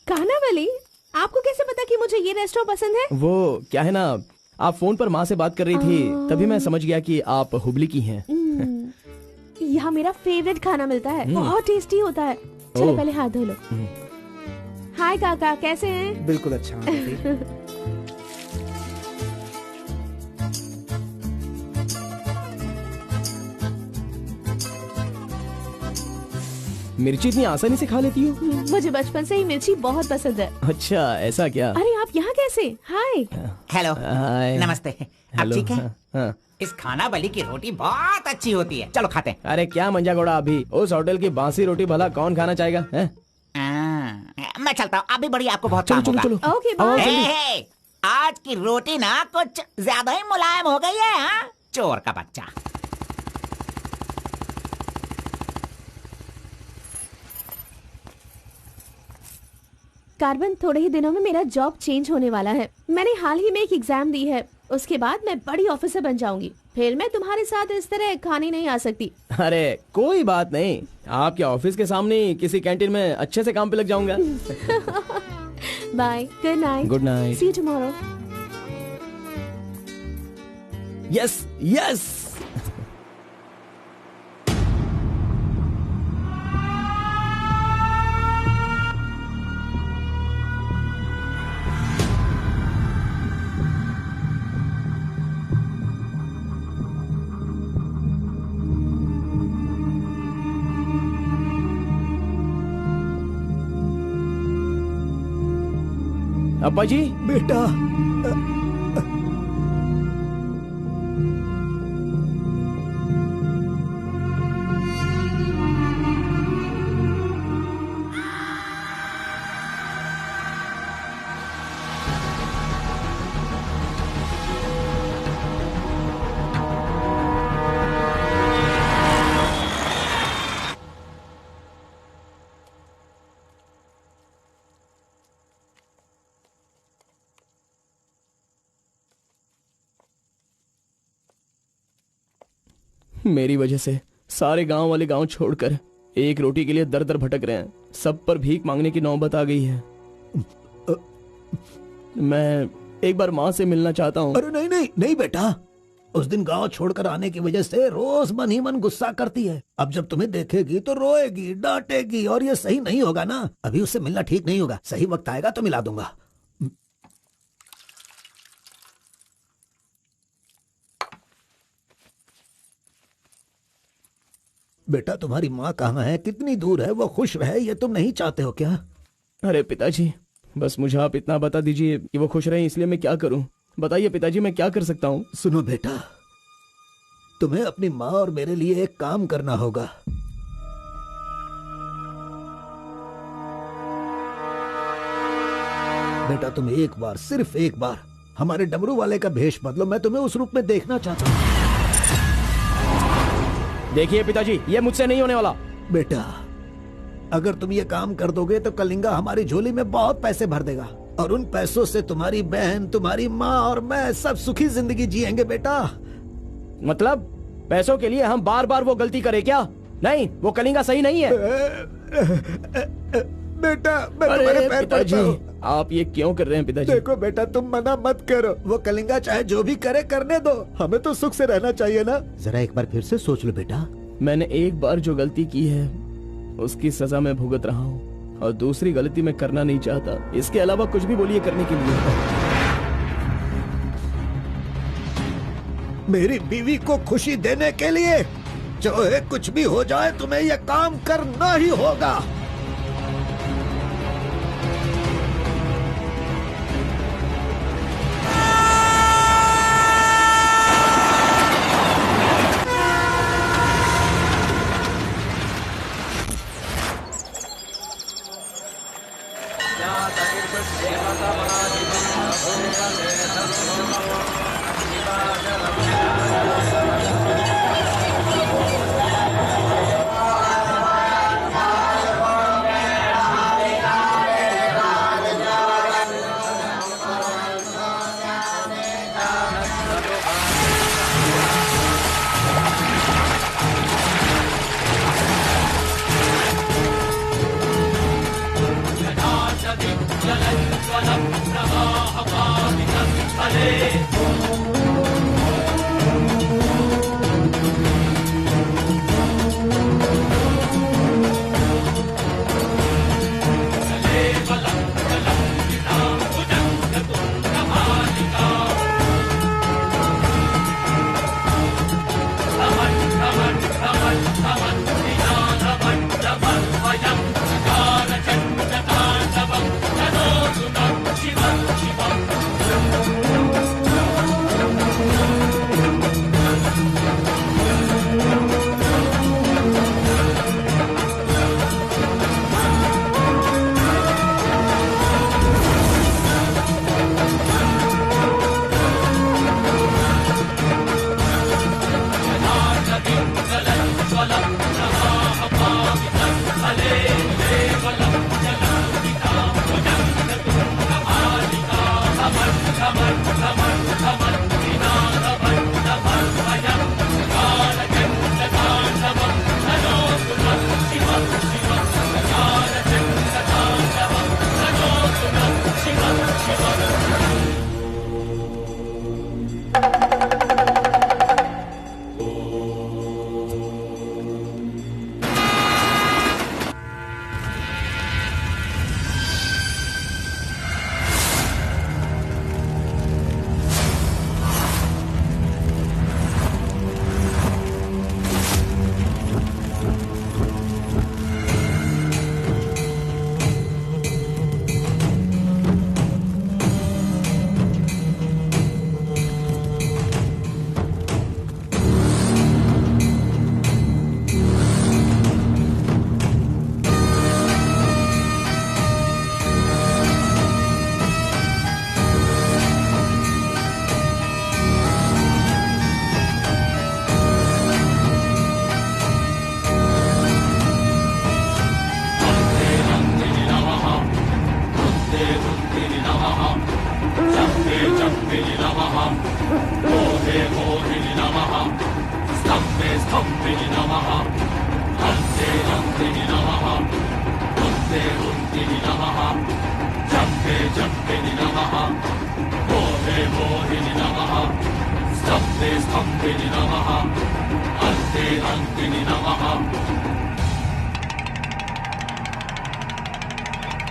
कानावली, आपको कैसे पता कि मुझे ये रेस्टोरेंट पसंद है?
वो क्या है ना, आप फोन पर माँ से बात कर रही थी, तभी मैं समझ गया कि आप हुबली की हैं।
यहाँ मेरा फेवरेट खाना मिलता है, बहुत टेस्टी होता है। चलो
ओह।
पहले हाथ धो लो। हाय काका, कैसे हैं?
बिल्कुल अच्छा आंटी।
मिर्ची इतनी आसानी से खा लेती हो?
मुझे बचपन से ही मिर्ची बहुत पसंद है।
अच्छा, ऐसा क्या?
अरे आप यहाँ कैसे? हाय।
हेलो,
हाय।
नमस्ते। आप
हेलो।
ठीक है?
हाँ।
इस खानावली की रोटी बहुत अच्छी होती है, चलो खाते हैं।
अरे क्या मंजा घोड़ा, अभी उस होटल की बासी रोटी भला कौन खाना चाहेगा? हैं?
मैं चलता हूँ, अभी बड़ी आपको बहुत
चलो
काम
चलो
होगा।
चलो।
ओके
आओ,
बाय।
जल्दी।
हे, आज की रोटी ना कुछ ज्यादा ही मुलायम हो गई है। हाँ? चोर का बच्चा।
कार्बन, थोड़े ही दिनों में मेरा जॉब चेंज होने वाला है। मैंने हाल ही में एक एग्जाम दी है, उसके बाद मैं बड़ी ऑफिसर बन जाऊंगी। फिर मैं तुम्हारे साथ इस तरह खाने नहीं आ सकती।
अरे कोई बात नहीं, आपके ऑफिस के सामने किसी कैंटीन में अच्छे से काम पे लग जाऊंगा।
Bye, good night.
Good night.
See you tomorrow.
Yes yes. अब्बा जी।
बेटा,
मेरी वजह से सारे गांव वाले गांव छोड़कर एक रोटी के लिए दर दर भटक रहे हैं। सब पर भीख मांगने की नौबत आ गई है। मैं एक बार माँ से मिलना चाहता हूँ।
अरे नहीं नहीं नहीं बेटा, उस दिन गांव छोड़कर आने की वजह से रोज मन ही मन गुस्सा करती है। अब जब तुम्हें देखेगी तो रोएगी, डांटेगी, और ये सही नहीं होगा ना। अभी उससे मिलना ठीक नहीं होगा। सही वक्त आएगा तो मिला दूंगा। बेटा, तुम्हारी माँ कहाँ है? कितनी दूर है? वो खुश रहे, ये तुम नहीं चाहते हो क्या?
अरे पिताजी, बस मुझे आप इतना बता दीजिए कि वो खुश रहे, इसलिए मैं क्या करूं? बताइए पिताजी, मैं क्या कर सकता हूँ?
सुनो बेटा, तुम्हें अपनी माँ और मेरे लिए एक काम करना होगा। बेटा, तुम एक बार, सिर्फ एक बार हमारे डमरू वाले का भेष बदलो। मैं तुम्हें उस रूप में देखना चाहता हूँ।
देखिए पिताजी, ये मुझसे नहीं होने वाला।
बेटा, अगर तुम ये काम कर दोगे तो कलिंगा हमारी झोली में बहुत पैसे भर देगा, और उन पैसों से तुम्हारी बहन, तुम्हारी माँ और मैं सब सुखी जिंदगी जिएंगे। बेटा,
मतलब पैसों के लिए हम बार बार वो गलती करें क्या? नहीं, वो कलिंगा सही नहीं है।
बेटा, मैं तुम्हारे पैर पड़ता हूँ।
आप ये क्यों कर रहे हैं पिताजी?
देखो बेटा, तुम मना मत करो। वो कलिंगा चाहे जो भी करे, करने दो। हमें तो सुख से रहना चाहिए ना। जरा एक बार फिर से सोच लो बेटा।
मैंने एक बार जो गलती की है उसकी सजा मैं भुगत रहा हूँ, और दूसरी गलती मैं करना नहीं चाहता। इसके अलावा कुछ भी बोलिए करने के लिए।
मेरी बीवी को खुशी देने के लिए चाहे कुछ भी हो जाए, तुम्हें यह काम करना ही होगा।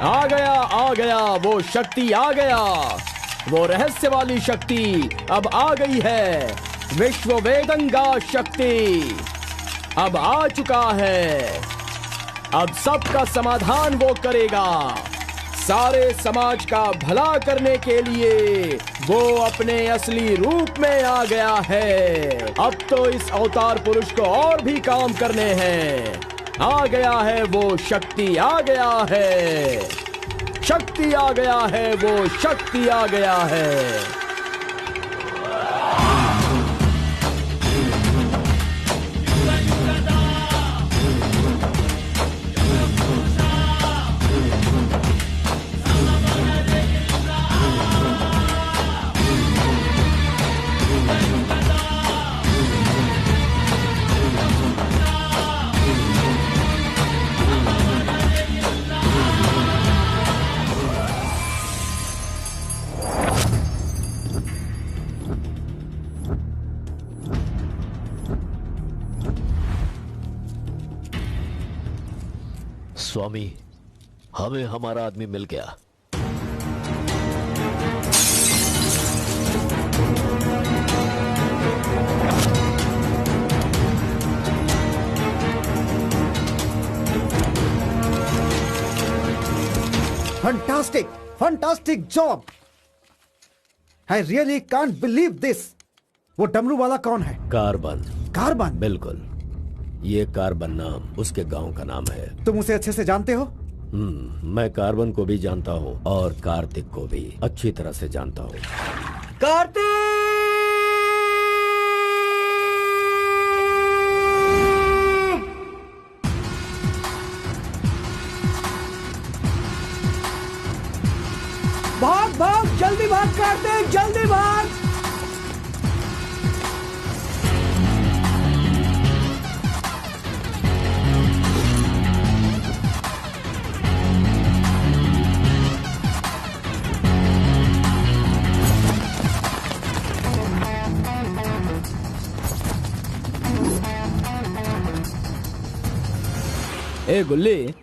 आ गया वो शक्ति, आ गया वो रहस्य वाली शक्ति। अब आ गई है विश्व वेदंगा शक्ति, अब आ चुका है। अब सबका समाधान वो करेगा, सारे समाज का भला करने के लिए वो अपने असली रूप में आ गया है। अब तो इस अवतार पुरुष को और भी काम करने हैं। आ गया है वो शक्ति, आ गया है शक्ति, आ गया है वो शक्ति, आ गया है।
स्वामी, हमें हमारा आदमी मिल गया।
Fantastic, fantastic job. I really can't believe this. वो डमरू वाला कौन है?
कार्बन।
कार्बन?
बिल्कुल, ये कार्बन नाम उसके गांव का नाम है।
तुम उसे अच्छे से जानते हो?
मैं कार्बन को भी जानता हूँ और कार्तिक को भी अच्छी तरह से जानता हूँ।
कार्तिक!
भाग भाग, जल्दी भाग कार्तिक, जल्दी भाग। ए गुल्ली,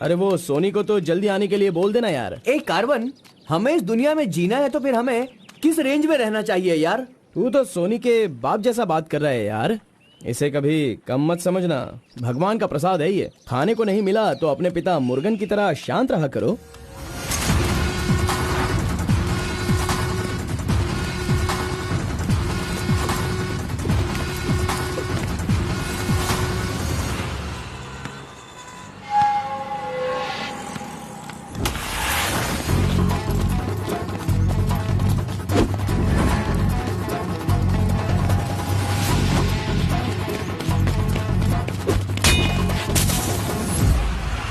अरे वो सोनी को तो जल्दी आने के लिए बोल देना यार।
ए कार्बन, हमें इस दुनिया में जीना है तो फिर हमें किस रेंज में रहना चाहिए यार?
तू तो सोनी के बाप जैसा बात कर रहा है यार। इसे कभी कम मत समझना, भगवान का प्रसाद है ये। खाने को नहीं मिला तो अपने पिता मुर्गन की तरह शांत रहा करो।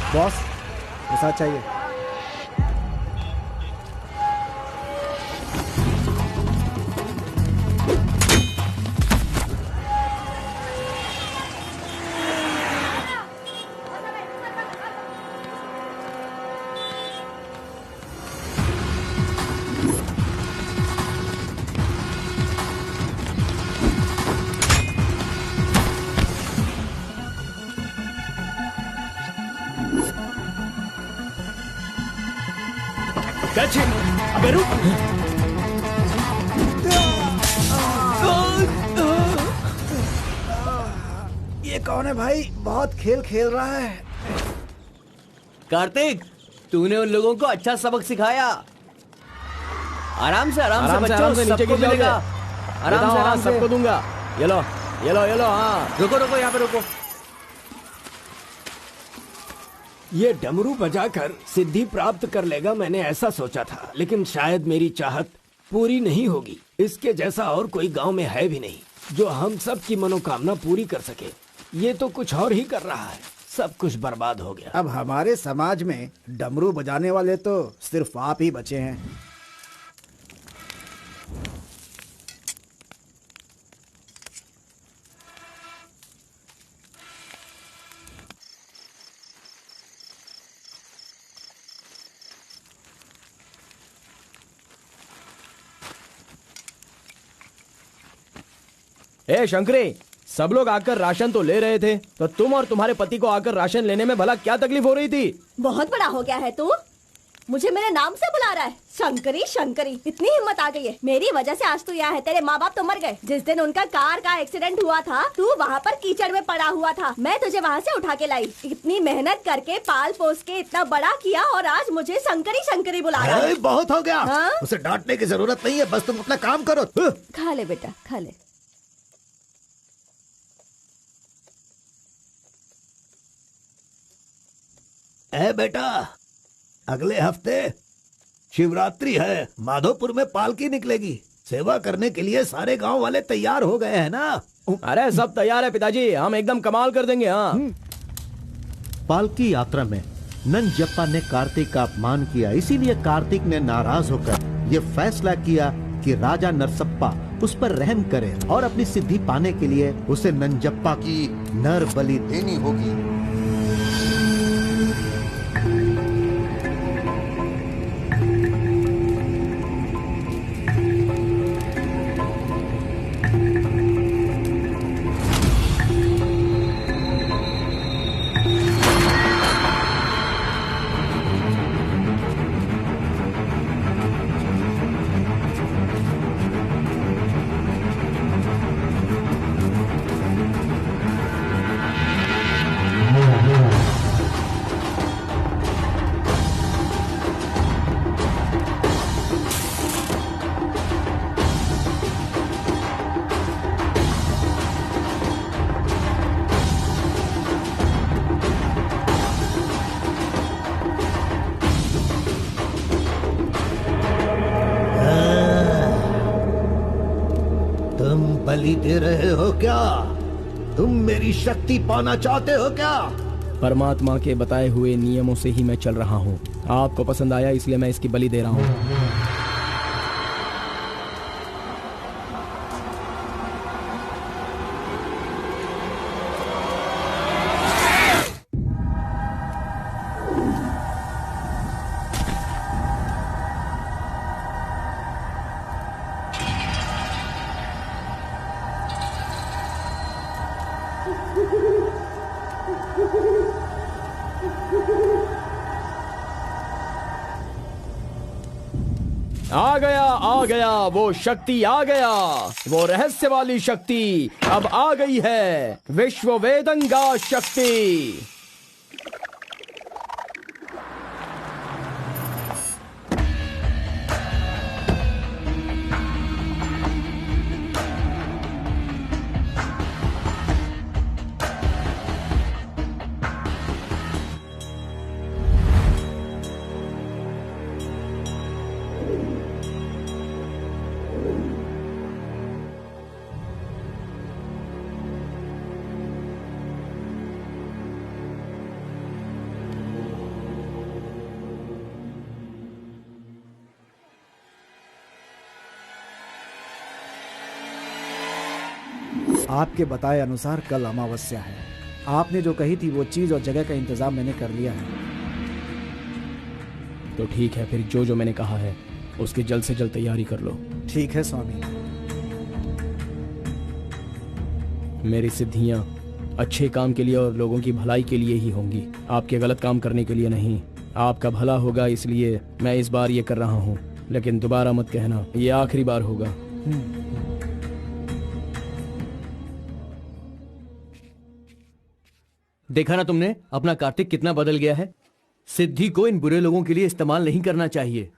बॉस, ऐसा चाहिए।
अबे रुक।
ये कौन है भाई? बहुत खेल खेल रहा है।
कार्तिक, तूने उन लोगों को अच्छा सबक सिखाया। आराम से बच्चों, सबको मिलेगा। आराम से
सबको दूंगा। ये लो, ये लो, ये लो। हाँ,
रुको रुको, यहाँ पे रुको।
ये डमरू बजाकर सिद्धि प्राप्त कर लेगा, मैंने ऐसा सोचा था, लेकिन शायद मेरी चाहत पूरी नहीं होगी। इसके जैसा और कोई गांव में है भी नहीं जो हम सब की मनोकामना पूरी कर सके। ये तो कुछ और ही कर रहा है, सब कुछ बर्बाद हो गया।
अब हमारे समाज में डमरू बजाने वाले तो सिर्फ आप ही बचे हैं।
ए शंकरी, सब लोग आकर राशन तो ले रहे थे, तो तुम और तुम्हारे पति को आकर राशन लेने में भला क्या तकलीफ हो रही थी?
बहुत बड़ा हो गया है तू, मुझे मेरे नाम से बुला रहा है। शंकरी शंकरी, इतनी हिम्मत आ गई है। मेरी वजह से आज तू यहाँ है। तेरे माँ बाप तो मर गए। जिस दिन उनका कार का एक्सीडेंट हुआ था, तू वहाँ पर कीचड़ में पड़ा हुआ था। मैं तुझे वहाँ से उठा के लाई। इतनी मेहनत करके पाल पोस के इतना बड़ा किया, और आज मुझे शंकरी शंकरी बुला रहा है।
बहुत हो गया।
हाँ?
उसे डांटने की जरूरत नहीं है, बस तुम अपना काम करो।
खा ले बेटा, खा ले।
ए बेटा, अगले हफ्ते शिवरात्रि है, माधोपुर में पालकी निकलेगी। सेवा करने के लिए सारे गांव वाले तैयार हो गए हैं ना?
अरे सब तैयार है पिताजी, हम एकदम कमाल कर देंगे। हाँ।
पालकी यात्रा में नंजप्पा ने कार्तिक का अपमान किया, इसीलिए कार्तिक ने नाराज होकर ये फैसला किया कि राजा नरसप्पा उस पर रहम करे और अपनी सिद्धि पाने के लिए उसे नंजप्पा की नर बलि देनी होगी। बलि दे रहे हो क्या? तुम मेरी शक्ति पाना चाहते हो क्या?
परमात्मा के बताए हुए नियमों से ही मैं चल रहा हूँ। आपको पसंद आया इसलिए मैं इसकी बलि दे रहा हूँ। आ गया वो शक्ति, आ गया वो रहस्य वाली शक्ति, अब आ गई है विश्व वेदंगा शक्ति।
आपके बताए अनुसार कल अमावस्या है। आपने जो कही थी वो चीज और जगह का इंतजाम मैंने कर लिया है।
तो ठीक है, फिर जो जो मैंने कहा है उसकी जल्द से जल्द तैयारी कर लो।
ठीक है स्वामी।
मेरी सिद्धियां अच्छे काम के लिए और लोगों की भलाई के लिए ही होंगी, आपके गलत काम करने के लिए नहीं। आपका भला होगा इसलिए मैं इस बार ये कर रहा हूँ, लेकिन दोबारा मत कहना, ये आखिरी बार होगा।
देखा ना तुमने, अपना कार्तिक कितना बदल गया है। सिद्धि को इन बुरे लोगों के लिए इस्तेमाल नहीं करना चाहिए।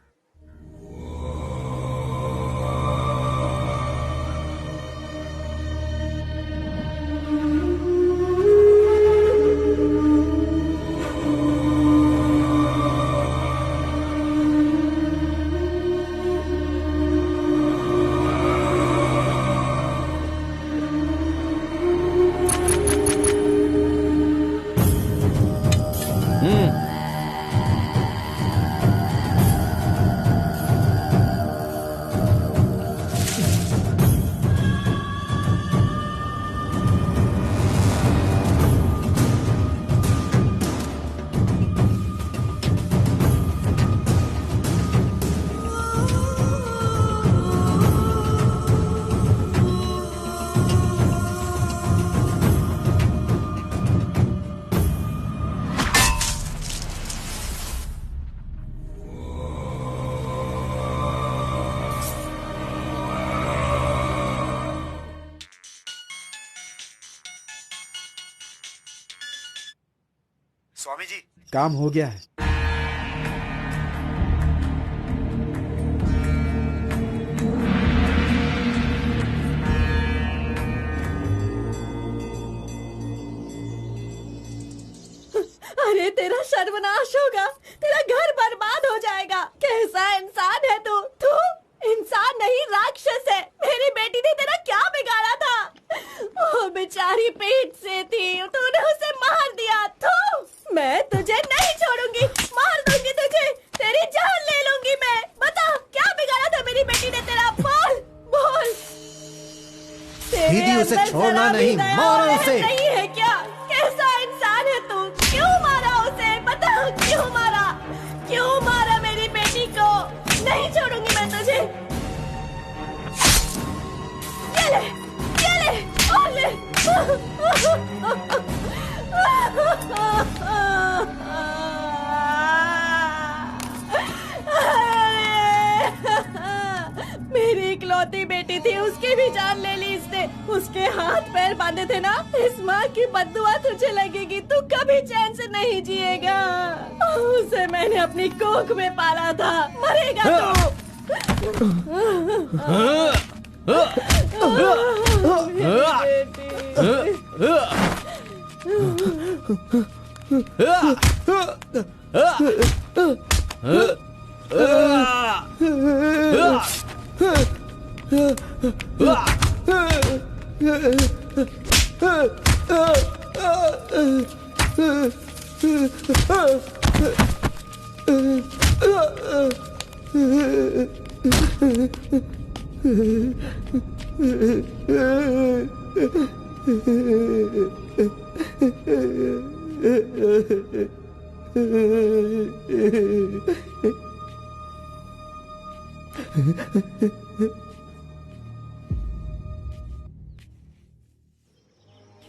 स्वामी जी,
काम हो गया है।
अरे तेरा सर्वनाश होगा, तेरा घर बर्बाद हो जाएगा। कैसा इंसान है तू? तू इंसान नहीं, राक्षस है। मेरी बेटी ने तेरा क्या बिगाड़ा था? वो बेचारी पेट से थी, तूने उसे मार दिया। तू, मैं तुझे नहीं छोड़ूंगी, मार दूंगी तुझे, तेरी जान ले लूंगी मैं। बता क्या बिगाड़ा था मेरी बेटी ने तेरा? बोल बोल।
दीदी उसे छोड़ना नहीं, मारो उसे।
नहीं है क्या? कैसा इंसान है तू? क्यों मारा उसे? बता क्यों मारा? क्यों मारा मेरी बेटी को? नहीं छोड़ूंगी मैं तुझे। ये ले और ले। मेरी इकलौती बेटी थी, उसकी भी जान ले ली इसने। उसके हाथ पैर बांधे थे ना, इस माँ की बद्दुआ तुझे लगेगी, तू कभी चैन से नहीं जिएगा। उसे मैंने अपनी कोख में पाला था, मरेगा तू।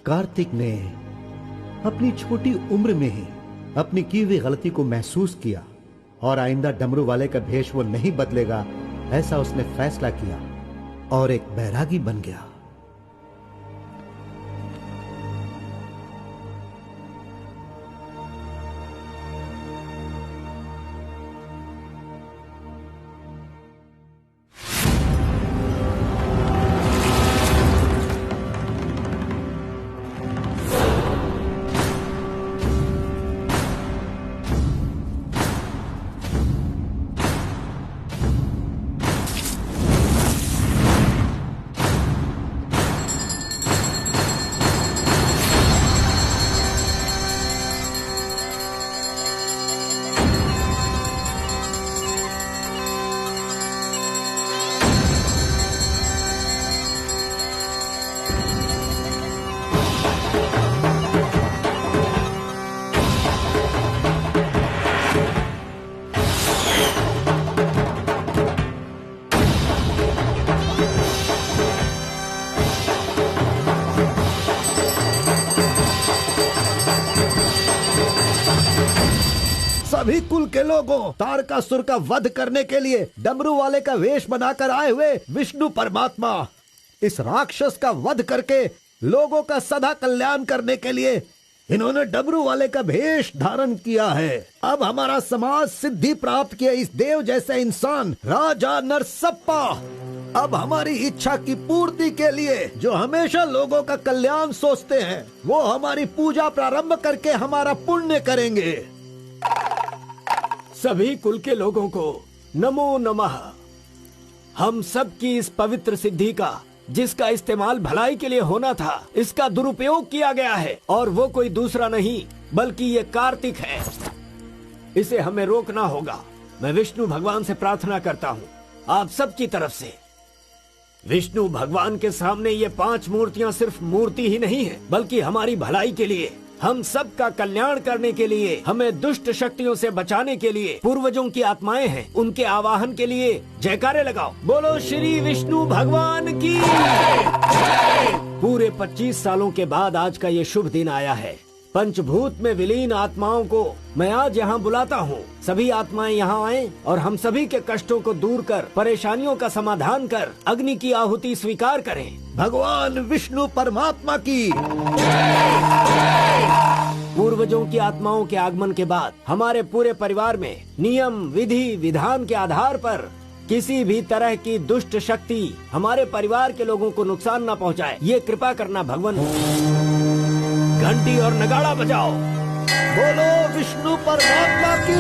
कार्तिक ने अपनी छोटी उम्र में ही अपनी की हुई गलती को महसूस किया और आइंदा डमरू वाले का भेष वो नहीं बदलेगा, ऐसा उसने फैसला किया और एक बैरागी बन गया। सभी कुल के लोगों, तारकासुर का वध करने के लिए डमरू वाले का वेश बनाकर आए हुए विष्णु परमात्मा इस राक्षस का वध करके लोगों का सदा कल्याण करने के लिए इन्होंने डमरू वाले का भेष धारण किया है। अब हमारा समाज सिद्धि प्राप्त किया इस देव जैसे इंसान राजा नरसप्पा अब हमारी इच्छा की पूर्ति के लिए जो हमेशा लोगों का कल्याण सोचते हैं, वो हमारी पूजा प्रारंभ करके हमारा पुण्य करेंगे।
सभी कुल के लोगों को नमो नमः। हम सब की इस पवित्र सिद्धि का, जिसका इस्तेमाल भलाई के लिए होना था, इसका दुरुपयोग किया गया है और वो कोई दूसरा नहीं बल्कि ये कार्तिक है। इसे हमें रोकना होगा। मैं विष्णु भगवान से प्रार्थना करता हूँ आप सब की तरफ से। विष्णु भगवान के सामने ये 5 मूर्तियाँ सिर्फ मूर्ति ही नहीं है, बल्कि हमारी भलाई के लिए, हम सब का कल्याण करने के लिए, हमें दुष्ट शक्तियों से बचाने के लिए, पूर्वजों की आत्माएं हैं, उनके आवाहन के लिए जयकारे लगाओ। बोलो श्री विष्णु भगवान की। पूरे 25 सालों के बाद आज का ये शुभ दिन आया है। पंचभूत में विलीन आत्माओं को मैं आज यहाँ बुलाता हूँ। सभी आत्माएं यहाँ आएं और हम सभी के कष्टों को दूर कर, परेशानियों का समाधान कर, अग्नि की आहुति स्वीकार करें।
भगवान विष्णु परमात्मा की
पूर्वजों की आत्माओं के आगमन के बाद हमारे पूरे परिवार में नियम विधि विधान के आधार पर किसी भी तरह की दुष्ट शक्ति हमारे परिवार के लोगों को नुकसान न पहुंचाए, ये कृपा करना भगवान। घंटी और नगाड़ा बजाओ।
बोलो विष्णु परमात्मा की।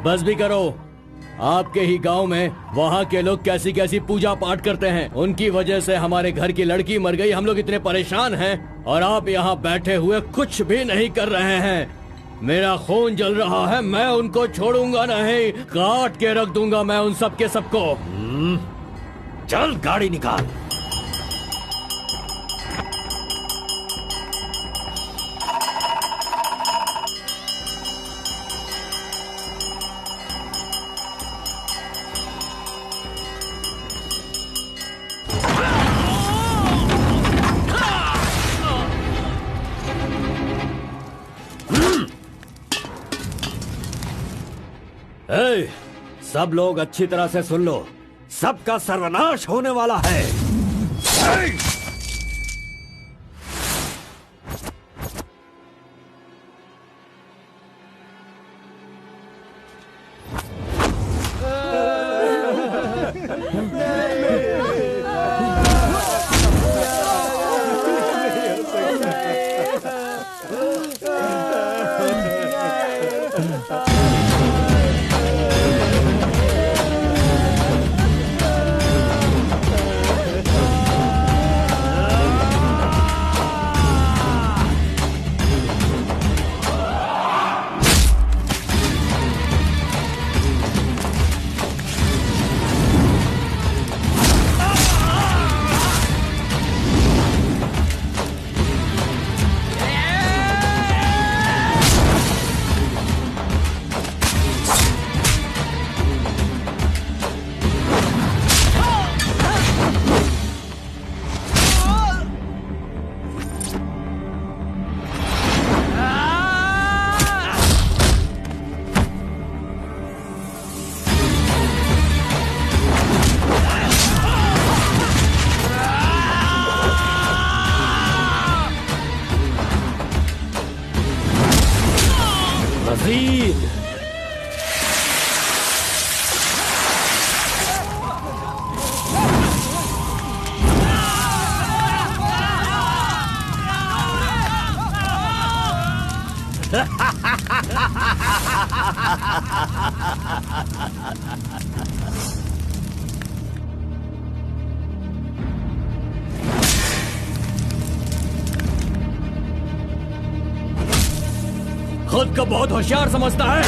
बस भी करो। आपके ही गांव में वहाँ के लोग कैसी कैसी पूजा पाठ करते हैं। उनकी वजह से हमारे घर की लड़की मर गई। हम लोग इतने परेशान हैं और आप यहाँ बैठे हुए कुछ भी नहीं कर रहे हैं। मेरा खून जल रहा है, मैं उनको छोड़ूंगा नहीं, काट के रख दूंगा मैं उन सब के सबको।
चल गाड़ी निकाल। ए, सब लोग अच्छी तरह से सुन लो, सबका सर्वनाश होने वाला है।
खुद को बहुत होशियार समझता है।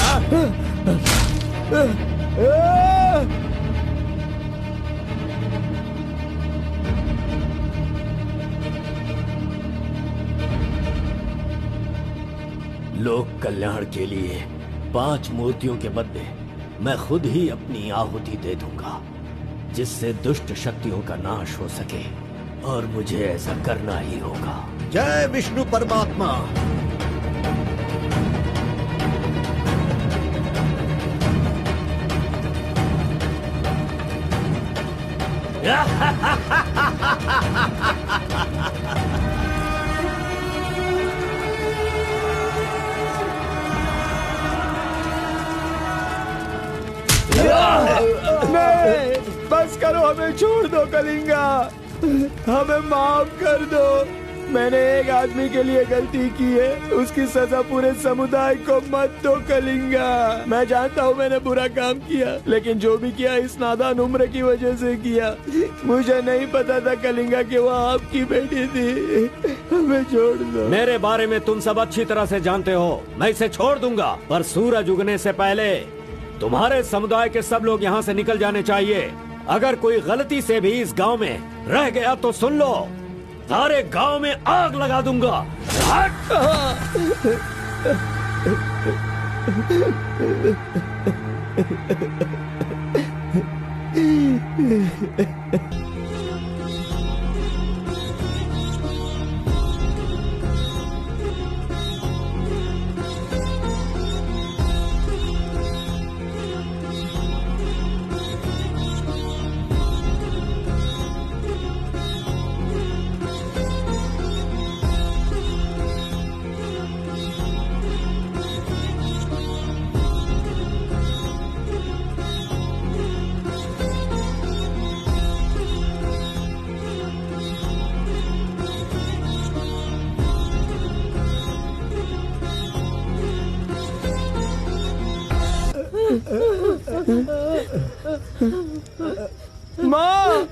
लोक कल्याण के लिए 5 मूर्तियों के बदले मैं खुद ही अपनी आहुति दे दूंगा, जिससे दुष्ट शक्तियों का नाश हो सके, और मुझे ऐसा करना ही होगा।
जय विष्णु परमात्मा।
नहीं, बस करो, हमें छोड़ दो कलिंगा, हमें माफ कर दो। मैंने एक आदमी के लिए गलती की है, उसकी सजा पूरे समुदाय को मत दो कलिंगा। मैं जानता हूँ मैंने बुरा काम किया, लेकिन जो भी किया इस नादान उम्र की वजह से किया। मुझे नहीं पता था कलिंगा कि वो आपकी बेटी थी। हमें छोड़ दो।
मेरे बारे में तुम सब अच्छी तरह से जानते हो, मैं इसे छोड़ दूंगा, पर सूरज उगने से पहले तुम्हारे समुदाय के सब लोग यहाँ से निकल जाने चाहिए। अगर कोई गलती से भी इस गांव में रह गया तो सुन लो, सारे गांव में आग लगा दूंगा।
माँ!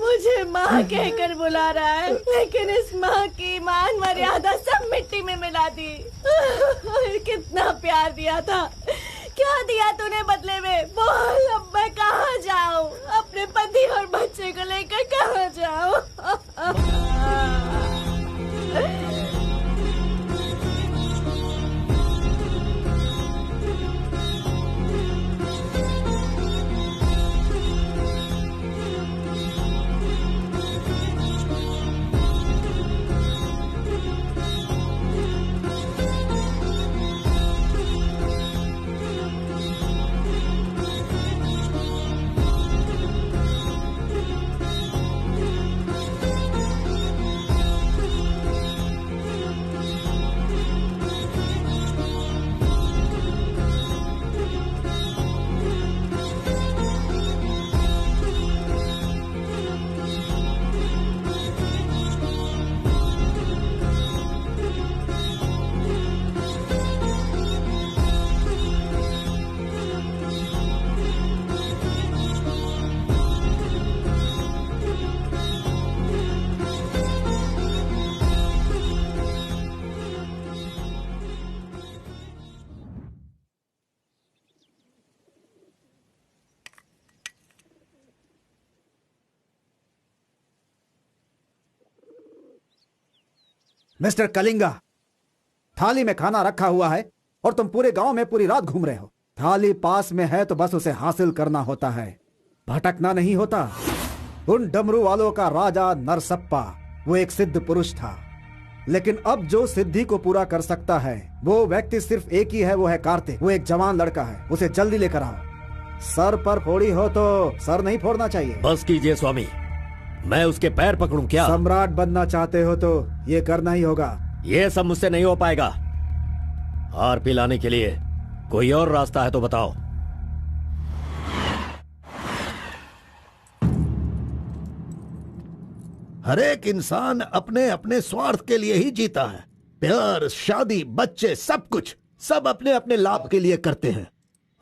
मुझे माँ कहकर बुला रहा है, लेकिन इस माँ की मान मर्यादा सब मिट्टी में मिला दी। कितना प्यार दिया था, क्या दिया तूने बदले में? बोल, अब मैं कहाँ जाऊँ? अपने पति और बच्चे को लेकर कहाँ जाऊँ?
मिस्टर कलिंगा, थाली में खाना रखा हुआ है और तुम पूरे गांव में पूरी रात घूम रहे हो। थाली पास में है तो बस उसे हासिल करना होता है, भटकना नहीं होता। उन डमरू वालों का राजा नरसप्पा वो एक सिद्ध पुरुष था, लेकिन अब जो सिद्धि को पूरा कर सकता है वो व्यक्ति सिर्फ एक ही है, वो है कार्तिक। वो एक जवान लड़का है, उसे जल्दी लेकर आओ। सर पर फोड़ी हो तो सर नहीं फोड़ना चाहिए।
बस कीजिए स्वामी, मैं उसके पैर पकड़ूं क्या?
सम्राट बनना चाहते हो तो ये करना ही होगा।
ये सब मुझसे नहीं हो पाएगा। हार पिलाने के लिए कोई और रास्ता है तो बताओ।
हर एक इंसान अपने अपने स्वार्थ के लिए ही जीता है। प्यार, शादी, बच्चे, सब कुछ सब अपने अपने लाभ के लिए करते हैं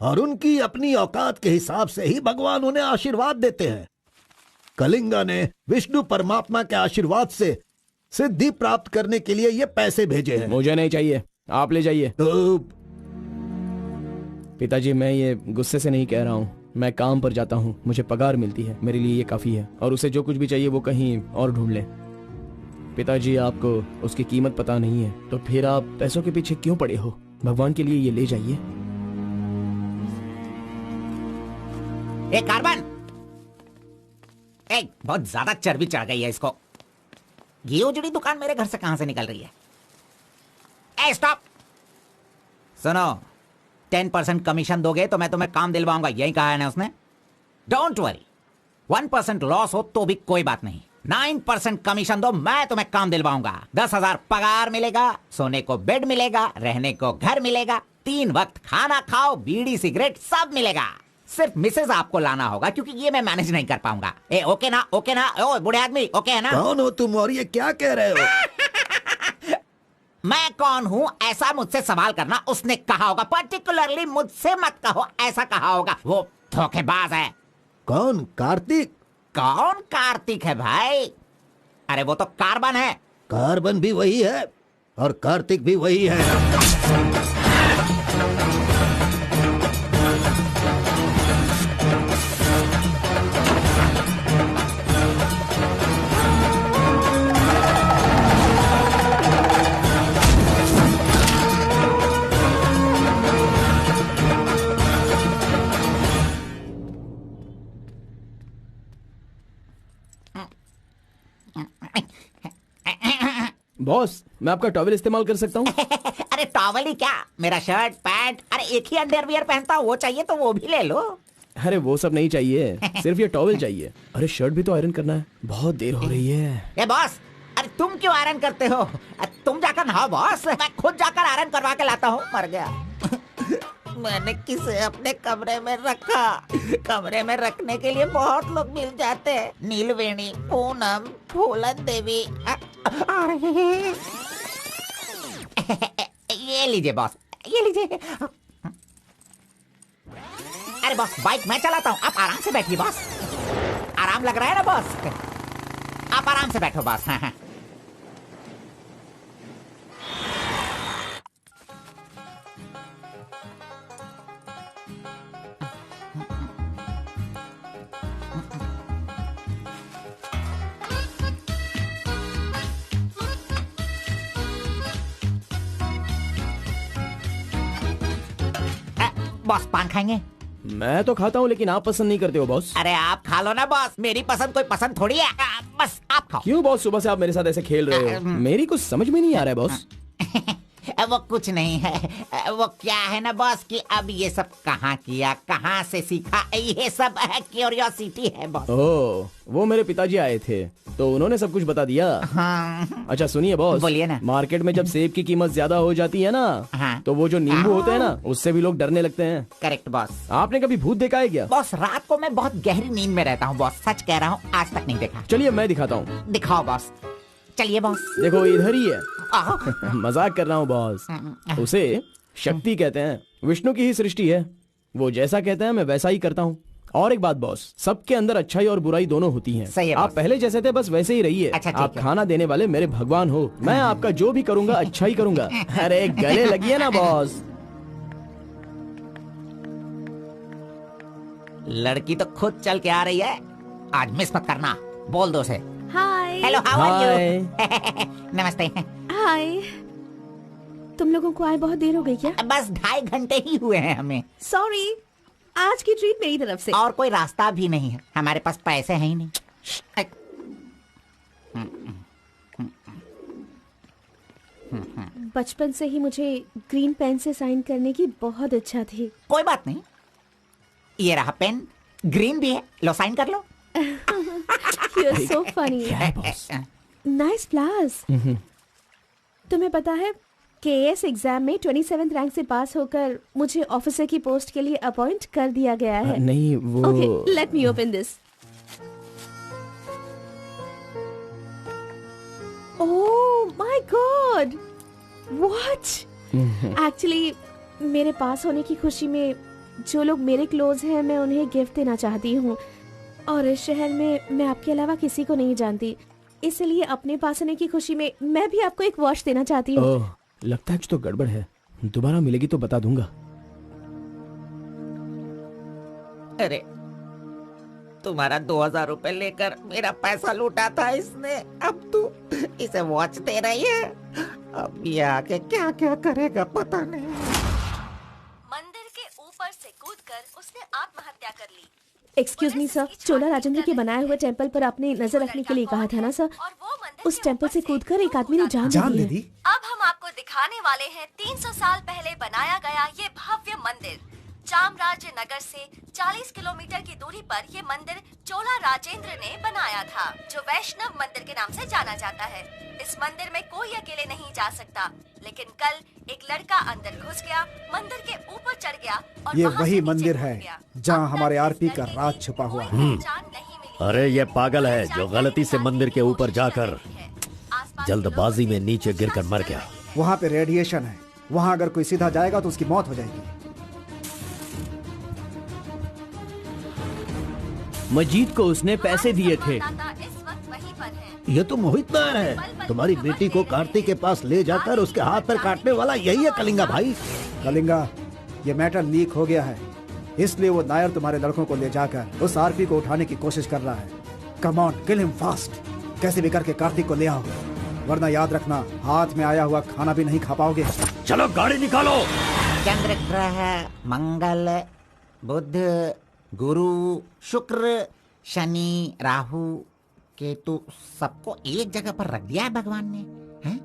और उनकी अपनी औकात के हिसाब से ही भगवान उन्हें आशीर्वाद देते हैं। कलिंगा ने विष्णु परमात्मा के आशीर्वाद से सिद्धि प्राप्त करने के लिए ये पैसे भेजे हैं।
मुझे नहीं चाहिए, आप ले जाइए।
तो
पिताजी, मैं ये गुस्से से नहीं कह रहा हूँ। मैं काम पर जाता हूँ, मुझे पगार मिलती है, मेरे लिए ये काफी है। और उसे जो कुछ भी चाहिए वो कहीं और ढूंढ ले। पिताजी, आपको उसकी कीमत पता नहीं है तो फिर आप पैसों के पीछे क्यों पड़े हो? भगवान के लिए ये ले जाइए।
एक कार्बन, एक बहुत ज्यादा चर्बी चढ़ गई है इसको। ये उजड़ी दुकान मेरे घर से कहां से निकल रही है? ए स्टॉप, सुनो, 10% कमीशन दोगे तो मैं तुम्हें काम दिलवाऊंगा, यही कहा है ना उसने। डोंट वरी, 1% लॉस हो तो भी कोई बात नहीं। 9% कमीशन दो, मैं तुम्हें काम दिलवाऊंगा। 10,000 पगार मिलेगा, सोने को बेड मिलेगा, रहने को घर मिलेगा, 3 वक्त खाना खाओ, बीड़ी सिगरेट सब मिलेगा। सिर्फ मिसेज आपको लाना होगा क्योंकि ये मैं मैनेज नहीं कर पाऊंगा। ए ओके ना? ओके ना? ओ बूढ़े आदमी, ओके है ना?
कौन हो तुम और ये क्या कह रहे हो?
मैं कौन हूँ ऐसा मुझसे सवाल करना उसने कहा होगा। पर्टिकुलरली मुझसे मत कहो, ऐसा कहा होगा। वो धोखेबाज है।
कौन? कार्तिक?
कौन कार्तिक है भाई? अरे वो तो कार्बन है।
कार्बन भी वही है। और कार्तिक भी वही है।
बॉस, मैं आपका टॉवेल इस्तेमाल कर सकता हूँ?
अरे टॉवल ही क्या, मेरा शर्ट पैंट, अरे एक ही अंडरवियर पहनता हूँ, वो चाहिए तो वो भी ले लो।
अरे वो सब नहीं चाहिए, सिर्फ ये टॉवेल चाहिए। अरे शर्ट भी तो आयरन करना है, बहुत देर हो रही है।
ए बॉस, अरे तुम क्यों आयरन करते हो? तुम जाकर नहाओ बॉस, मैं खुद जाकर आयरन करवा के लाता हूँ। मर गया। मैंने किसे अपने कमरे में रखा? कमरे में रखने के लिए बहुत लोग मिल जाते हैं। नीलवेणी, पूनम, फूलन देवी। ये लीजिए बॉस, ये लीजिए। अरे बॉस, बाइक मैं चलाता हूँ, आप आराम से बैठिए बॉस। आराम लग रहा है ना बॉस? आप आराम से बैठो बॉस। हाँ हाँ। बॉस पान खाएंगे?
मैं तो खाता हूँ, लेकिन आप पसंद नहीं करते हो बॉस।
अरे आप खा लो ना बॉस, मेरी पसंद कोई पसंद थोड़ी है। बस आप खाओ।
क्यों बॉस, सुबह से आप मेरे साथ ऐसे खेल रहे हो? मेरी कुछ समझ में नहीं आ रहा है बॉस।
वो कुछ नहीं है, वो क्या है ना बॉस कि अब ये सब कहाँ किया, कहाँ से सीखा, ये सब क्यूरियोसिटी है बॉस।
ओह, वो मेरे पिताजी आए थे तो उन्होंने सब कुछ बता दिया।
हाँ।
अच्छा सुनिए बॉस,
बोलिए ना।
मार्केट में जब सेब की कीमत ज्यादा हो जाती है ना,
हाँ।
तो वो जो नींबू होते हैं ना, उससे भी लोग डरने लगते हैं।
Correct boss.
आपने कभी भूत देखा है क्या?
बॉस रात को मैं बहुत गहरी नींद में रहता हूँ बॉस, सच कह रहा हूँ, आज तक नहीं देखा।
चलिए मैं दिखाता हूँ।
दिखाओ बॉस, चलिए बॉस।
देखो इधर ही है। मजाक कर रहा हूँ बॉस। उसे शक्ति कहते हैं, विष्णु की ही सृष्टि है। वो जैसा कहते हैं मैं वैसा ही करता हूँ। और एक बात बॉस, सबके अंदर अच्छाई और बुराई दोनों होती हैं।
सही है
आप
बॉस।
पहले जैसे थे बस वैसे ही रहिए।
अच्छा, ठीक
आप
है।
खाना देने वाले मेरे भगवान हो, मैं आपका जो भी करूँगा अच्छा ही करूँगा। अरे गले लगिए ना बॉस।
लड़की तो खुद चल के आ रही है, आज मिस मत करना। बोल दो उसे।
Hi.
Hello, how are
hi.
You? नमस्ते।
हाय। तुम लोगों को आए बहुत देर हो गई क्या?
बस 2.5 घंटे ही हुए हैं हमें,
सॉरी, आज की ट्रीट मेरी तरफ से।
और कोई रास्ता भी नहीं है, हमारे पास पैसे हैं ही नहीं।
बचपन से ही मुझे ग्रीन पेन से साइन करने की बहुत इच्छा थी।
कोई बात नहीं, ये रहा पेन, ग्रीन भी है, लो साइन कर लो।
You're so funny. Nice flowers. तुम्हें पता है केएस एग्जाम में 27th रैंक से पास होकर मुझे ऑफिसर की पोस्ट के लिए अपॉइंट कर दिया गया है।
नहीं वो।
Okay, let me open this. Oh my God! What? Actually, मेरे पास होने की खुशी में जो लोग मेरे क्लोज हैं मैं उन्हें गिफ्ट देना चाहती हूँ, और इस शहर में मैं आपके अलावा किसी को नहीं जानती, इसलिए अपने पास होने की खुशी में मैं भी आपको एक वॉच देना चाहती हूँ।
ओह, लगता है कुछ तो गड़बड़ है। दोबारा मिलेगी तो बता दूंगा।
अरे तुम्हारा 2000 रुपए लेकर मेरा पैसा लूटा था इसने, अब तू इसे वॉच दे रही है। अब ये आके क्या क्या करेगा पता नहीं।
मंदिर के ऊपर से कूदकर उसने आत्महत्या कर ली।
एक्सक्यूज मी सर, चोला राजेंद्र के बनाए हुए टेंपल पर आपने नजर रखने के लिए कहा था ना सर?
और वो मंदिर
उस टेंपल से कूदकर एक आदमी ने जान दे दी है।
अब हम आपको दिखाने वाले हैं 300 साल पहले बनाया गया ये भव्य मंदिर। चामराज नगर से 40 किलोमीटर की दूरी पर ये मंदिर चोला राजेंद्र ने बनाया था, जो वैष्णव मंदिर के नाम से जाना जाता है। इस मंदिर में कोई अकेले नहीं जा सकता, लेकिन कल एक लड़का अंदर घुस गया, मंदिर के ऊपर चढ़ गया और
ये
वहां से
वही
नीचे
मंदिर
कूद
है
गया।
जहाँ
अब
हमारे
तक
आरपी
इस
का
लड़के
राज
की
छुपा हुआ
कोई
है।
पहचान नहीं मिली।
अरे ये पागल है जो गलती से मंदिर के ऊपर जाकर जल्दबाजी में नीचे गिरकर मर गया।
वहाँ पे रेडिएशन है, वहाँ अगर कोई सीधा जाएगा तो उसकी मौत हो जाएगी।
मजीद को उसने पैसे दिए थे।
इस वक्त वहीं पर है।
ये तो मोहित नायर है। तुम्हारी बेटी को कार्तिक के पास ले जाकर उसके हाथ पर काटने वाला यही है कलिंगा भाई।
कलिंगा, ये मैटर लीक हो गया है, इसलिए वो नायर तुम्हारे लड़कों को ले जाकर उस आरपी को उठाने की कोशिश कर रहा है। Come on, kill him fast. कैसे भी करके कार्तिक को ले आओ, वरना याद रखना हाथ में आया हुआ खाना भी नहीं खा पाओगे।
चलो गाड़ी निकालो।
चंद्र ग्रह, मंगल, बुध, गुरु, शुक्र, शनि, राहु, केतु, सबको एक जगह पर रख दिया है भगवान ने, हैं?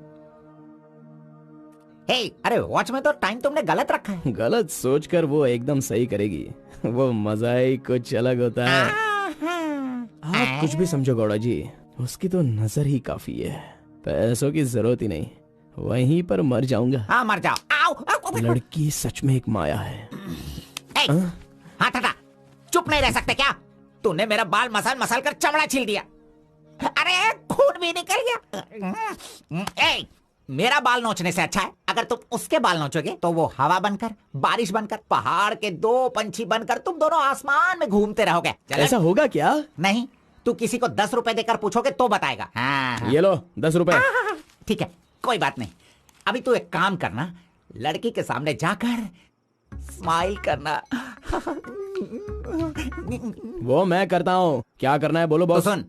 हे, अरे वॉच में तो टाइम तुमने गलत रखा है।
गलत सोचकर वो एकदम सही करेगी। वो मजा ही कुछ अलग होता है। आप कुछ भी समझो गौड़ा जी, उसकी तो नजर ही काफी है, पैसों की जरूरत ही नहीं। वहीं पर मर जाऊंगा।
हाँ मर जाओ। आओ, आओ, आओ।
लड़की सच में एक माया है।
हाँ टाटा, चुप नहीं रह सकते क्या? तूने मेरा बाल मसल मसल कर चमड़ा छील दिया। अरे खून भी निकल गया। ए, मेरा बाल नोचने से अच्छा है अगर तुम उसके बाल नोचोगे तो वो हवा बनकर, बारिश बनकर, पहाड़ के 2 पंछी बनकर तुम दोनों आसमान में घूमते रहोगे।
ऐसा होगा क्या?
नहीं, तू किसी को 10 रुपए देकर पूछोगे तो बताएगा। हाँ।
ये लो 10 रुपए।
ठीक है, कोई बात नहीं। अभी तू एक काम करना, लड़की के सामने जाकर स्माइल करना।
वो मैं करता हूँ, क्या करना है बोलो बॉस।
तो सुन,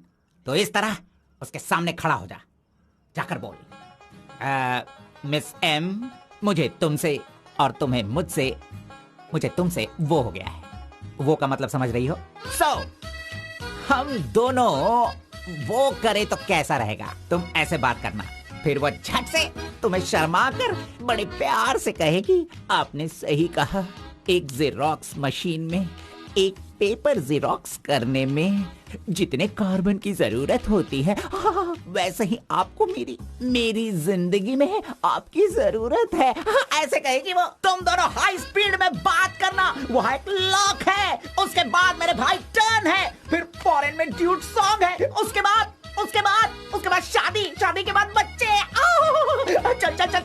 तो इस तरह उसके सामने खड़ा हो जा, जाकर बोल, मिस एम, मुझे तुमसे और तुम्हें मुझसे, मुझे तुमसे वो हो गया है। वो का मतलब समझ रही हो? हम दोनों वो करे तो कैसा रहेगा? तुम ऐसे बात करना, फिर वो झट से तुम्हें शर्मा कर बड़े प्यार से कहेगी, आपने सही कहा, एक जेरोक्स मशीन में एक पेपर जेरोक्स करने में जितने कार्बन की जरूरत होती है, वैसे ही आपको मेरी जिंदगी में आपकी जरूरत है। ऐसे कहेगी वो। तुम दोनों हाई स्पीड में बात करना, वहाँ एक लॉक है, उसके बाद मेरे भाई टर्न है, फिर फॉरेन में ड्यूट सॉन्ग है, उसके बाद शादी के बाद बच्चे।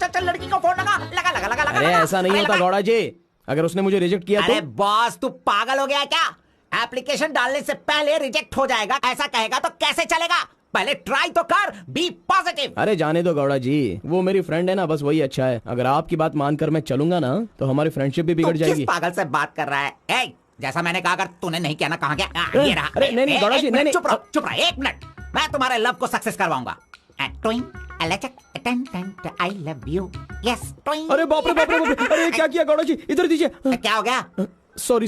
चल लड़की को फोन लगा।
अरे ऐसा नहीं होता गौड़ा जी, अगर उसने मुझे रिजेक्ट किया
अरे
तो?
बॉस, तू पागल हो गया क्या? एप्लीकेशन डालने से पहले रिजेक्ट हो जाएगा, ऐसा कहेगा तो कैसे चलेगा? पहले ट्राई तो कर, बी पॉजिटिव।
अरे जाने दो गौड़ा जी, वो मेरी फ्रेंड है ना, बस वही अच्छा है। अगर आपकी बात मानकर मैं चलूंगा ना तो हमारी फ्रेंडशिप भी बिगड़ जाएगी।
किस पागल से बात कर रहा है? ए, जैसा मैंने कहा, अगर तूने नहीं किया ना, कहाँ गया? ये रहा।
अरे नहीं गौड़ा जी, नहीं।
चुप रहो 1 मिनट, मैं तुम्हारे लव को सक्सेस करवाऊंगा। I love you. Yes,
अरे बाप रे, अरे क्या किया गौड़ा जी? इधर दीजिए।
क्या हो गया?
सॉरी,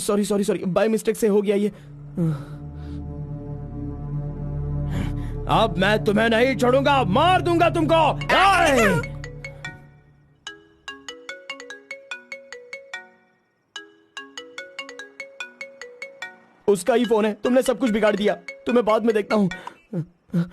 बाय मिस्टेक से हो गया ये। अब मैं तुम्हें नहीं छोड़ूंगा, मार दूंगा तुमको। उसका ही फोन है, तुमने सब कुछ बिगाड़ दिया। तुम्हें बाद में देखता हूँ।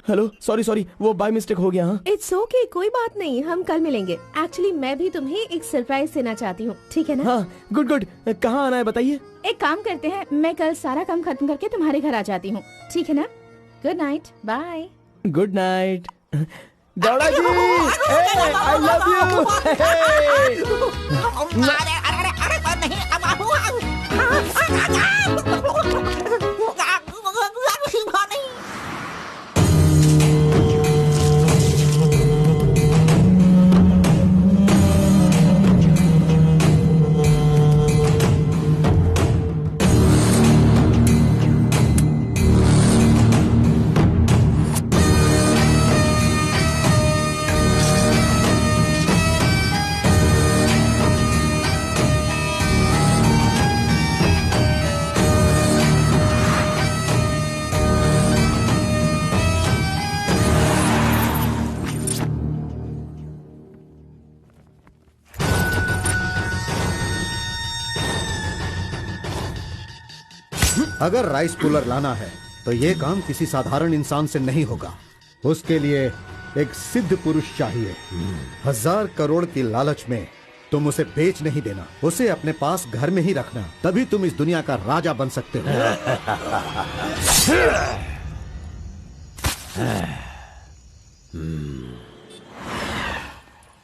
हेलो, सॉरी, वो बाय मिस्टेक हो गया।
इट्स ओके, कोई बात नहीं, हम कल मिलेंगे। एक्चुअली मैं भी तुम्हें एक सरप्राइज देना चाहती हूँ, ठीक है ना?
हाँ, गुड। कहाँ आना है बताइए?
एक काम करते हैं, मैं कल सारा काम खत्म करके तुम्हारे घर आ जाती हूँ, ठीक है ना? Good night, bye.
Good night Gowda ji, I love you.
अरे नहीं,
अगर राइस कूलर लाना है तो ये काम किसी साधारण इंसान से नहीं होगा। उसके लिए एक सिद्ध पुरुष चाहिए। 1000 करोड़ की लालच में तुम उसे बेच नहीं देना, उसे अपने पास घर में ही रखना, तभी तुम इस दुनिया का राजा बन सकते हो।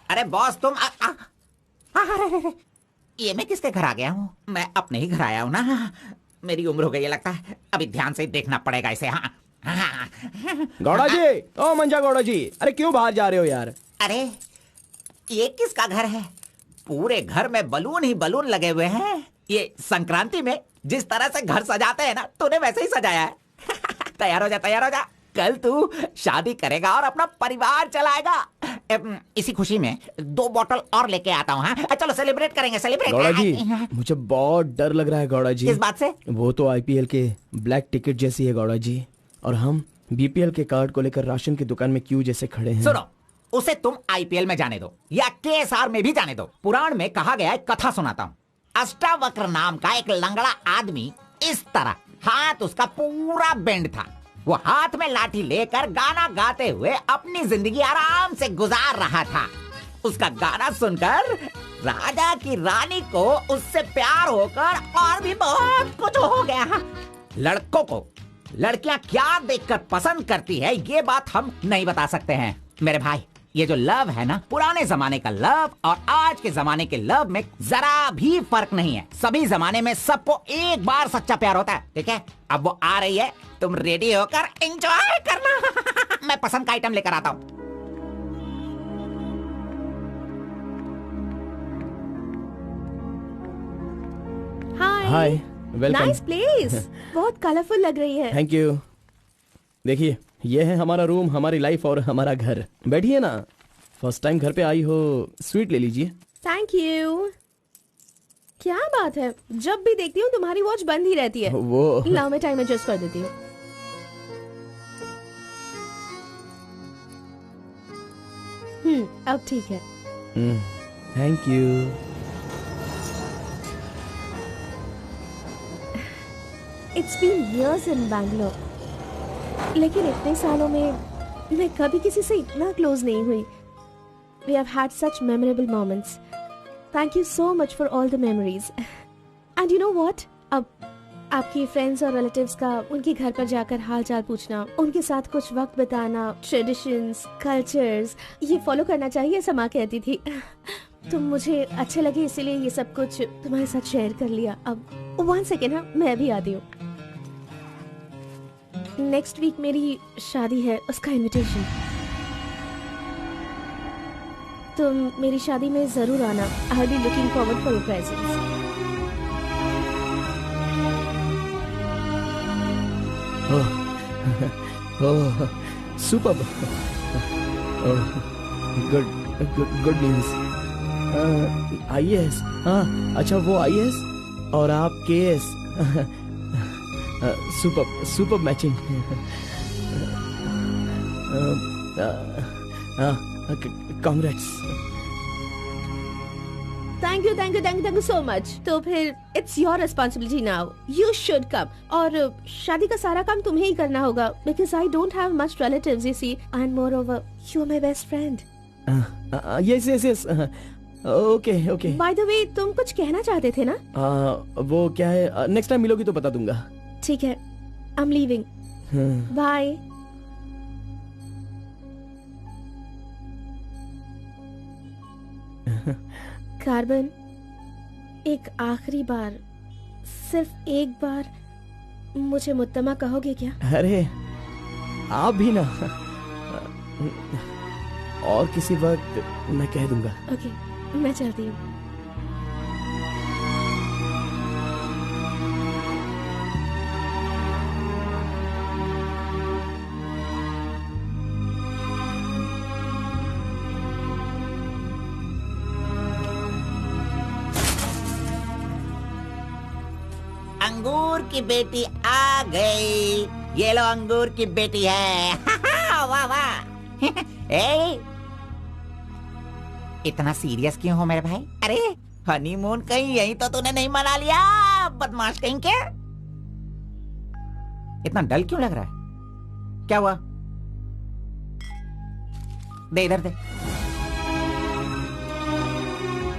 अरे बॉस, तुम ये मैं किसके घर आ गया हूँ? मैं अपने ही घर आया हूँ ना। मेरी उम्र हो गई है लगता है, अभी ध्यान से देखना पड़ेगा इसे। हाँ
गौड़ा जी, ओ मंजा गौड़ा जी, अरे क्यों बाहर जा रहे हो यार?
अरे ये किसका घर है? पूरे घर में बलून ही बलून लगे हुए हैं। ये संक्रांति में जिस तरह से घर सजाते हैं ना, तूने वैसे ही सजाया है। तैयार हो जा, तैयार हो जा। कल तू शादी करेगा और अपना परिवार चलाएगा। इसी खुशी में 2 बॉटल और लेके आता हूँ। हाँ चलो सेलिब्रेट करेंगे, सेलिब्रेट।
गौड़ा जी, मुझे बहुत डर लग रहा है गौड़ा जी।
किस बात से?
वो तो आईपीएल के ब्लैक टिकट जैसी है गौड़ा जी, और हम बीपीएल के कार्ड को लेकर राशन की दुकान में क्यों जैसे खड़े हैं।
सुनो, उसे तुम आईपीएल में जाने दो या केएसआर में भी जाने दो। पुराण में कहा गया है, कथा सुनाता हूँ। अष्टावक्र नाम का एक लंगड़ा आदमी, इस तरह हाथ उसका पूरा बेंड था। वो हाथ में लाठी लेकर गाना गाते हुए अपनी जिंदगी आराम से गुजार रहा था। उसका गाना सुनकर राजा की रानी को उससे प्यार होकर और भी बहुत कुछ हो गया। लड़कों को लड़कियां क्या देखकर पसंद करती है, ये बात हम नहीं बता सकते हैं मेरे भाई। ये जो लव है ना, पुराने जमाने का लव और आज के जमाने के लव में जरा भी फर्क नहीं है। सभी जमाने में सबको एक बार सच्चा प्यार होता है, ठीक है? अब वो आ रही है, तुम रेडी होकर एंजॉय करना। मैं पसंद का आइटम लेकर आता हूँ।
हाय, वेलकम।
नाइस प्लेस, बहुत कलरफुल लग रही है।
Thank you. देखिए, ये है हमारा रूम, हमारी लाइफ और हमारा घर। बैठिए ना, फर्स्ट टाइम घर पे आई हो, स्वीट ले लीजिए।
Thank you. क्या बात है, जब भी देखती हूँ तुम्हारी वॉच बंद ही रहती है।
वो
लाओ मैं टाइम एडजस्ट कर देती हूँ। अब ठीक है।
Thank you.
It's been years in Bangalore, लेकिन इतने सालों में मैं कभी किसी से इतना क्लोज नहीं हुई। We have had such memorable moments. Thank you so much for all the memories. And you know what? अब आपकी फ्रेंड्स और रिलेटिव्स का उनके घर पर जाकर हाल चाल पूछना, उनके साथ कुछ वक्त बिताना, ट्रेडिशंस, कल्चर्स, ये फॉलो करना चाहिए, ऐसा माँ कहती थी। तो मुझे अच्छे लगे, इसीलिए ये सब कुछ तुम्हारे साथ शेयर कर लिया। अब 1 सेकेंड, हाँ मैं भी आती हूँ। नेक्स्ट वीक मेरी शादी है, उसका इनविटेशन। तुम मेरी शादी में जरूर आना। I will be looking forward for your presence.
Oh, superb. Good news. IAS, हाँ अच्छा, वो आईएएस और आप KS. Super matching. Congrats.
Thank you so much. तो फिर it's your responsibility now, you should come. और शादी का सारा काम तुम्हें ही करना होगा, because I don't have much relatives, you see, and moreover you are my best friend.
Yes. Okay.
By the वे, तुम कुछ कहना चाहते थे ना?
वो क्या है, नेक्स्ट टाइम मिलोगी तो बता दूंगा।
ठीक है, I am leaving. Bye. Carbon, एक आखिरी बार, सिर्फ एक बार मुझे मुत्तमा कहोगे क्या?
अरे आप भी ना, और किसी वक्त मैं कह दूंगा।
ओके, मैं चलती हूँ।
अंगूर की बेटी आ गई। ये लो, अंगूर की बेटी है। वाह वाह। ए, इतना सीरियस क्यों हो मेरे भाई? अरे हनीमून कहीं यहीं तो तूने नहीं मना लिया, बदमाश कहीं के? इतना डल क्यों लग रहा है? क्या हुआ? दे इधर दे।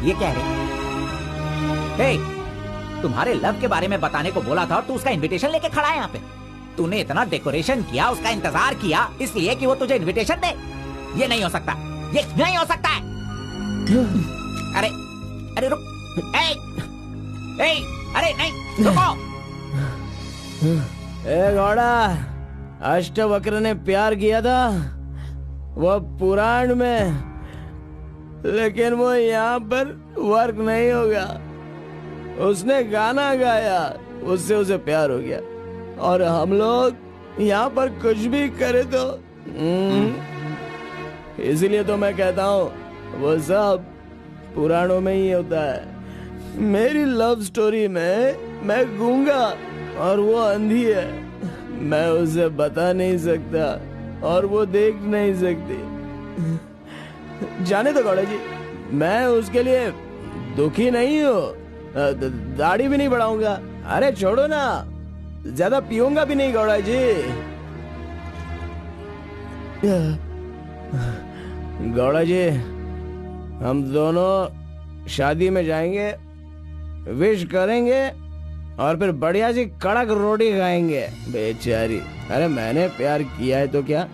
ये क्या है? हे, तुम्हारे लव के बारे में बताने को बोला था और तू उसका इनविटेशन लेके खड़ा है यहाँ पे। तूने इतना डेकोरेशन किया, उसका इंतजार किया, इसलिए कि वो तुझे इनविटेशन दे। ये नहीं हो सकता, ये नहीं हो सकता है। अरे अरे रुक। ए, अरे नहीं, रुको।
ए गौड़ा, अष्टवक्र ने प्यार किया था वो पुराण में, लेकिन वो यहाँ पर वर्क नहीं होगा। उसने गाना गाया, उससे उसे प्यार हो गया, और हम लोग यहाँ पर कुछ भी करे तो इसीलिए तो मैं कहता हूँ वो सब पुराणों में ही होता है। मेरी लव स्टोरी में मैं गूंगा और वो अंधी है, मैं उसे बता नहीं सकता और वो देख नहीं सकती। जाने दो गौड़ा जी, मैं उसके लिए दुखी नहीं हूँ, दाढ़ी भी नहीं बढ़ाऊंगा। अरे छोड़ो ना, ज्यादा पीऊंगा भी नहीं गौड़ा जी। गौड़ा जी, हम दोनों शादी में जाएंगे, विश करेंगे और फिर बढ़िया सी कड़क रोटी खाएंगे। बेचारी, अरे मैंने प्यार किया है तो क्या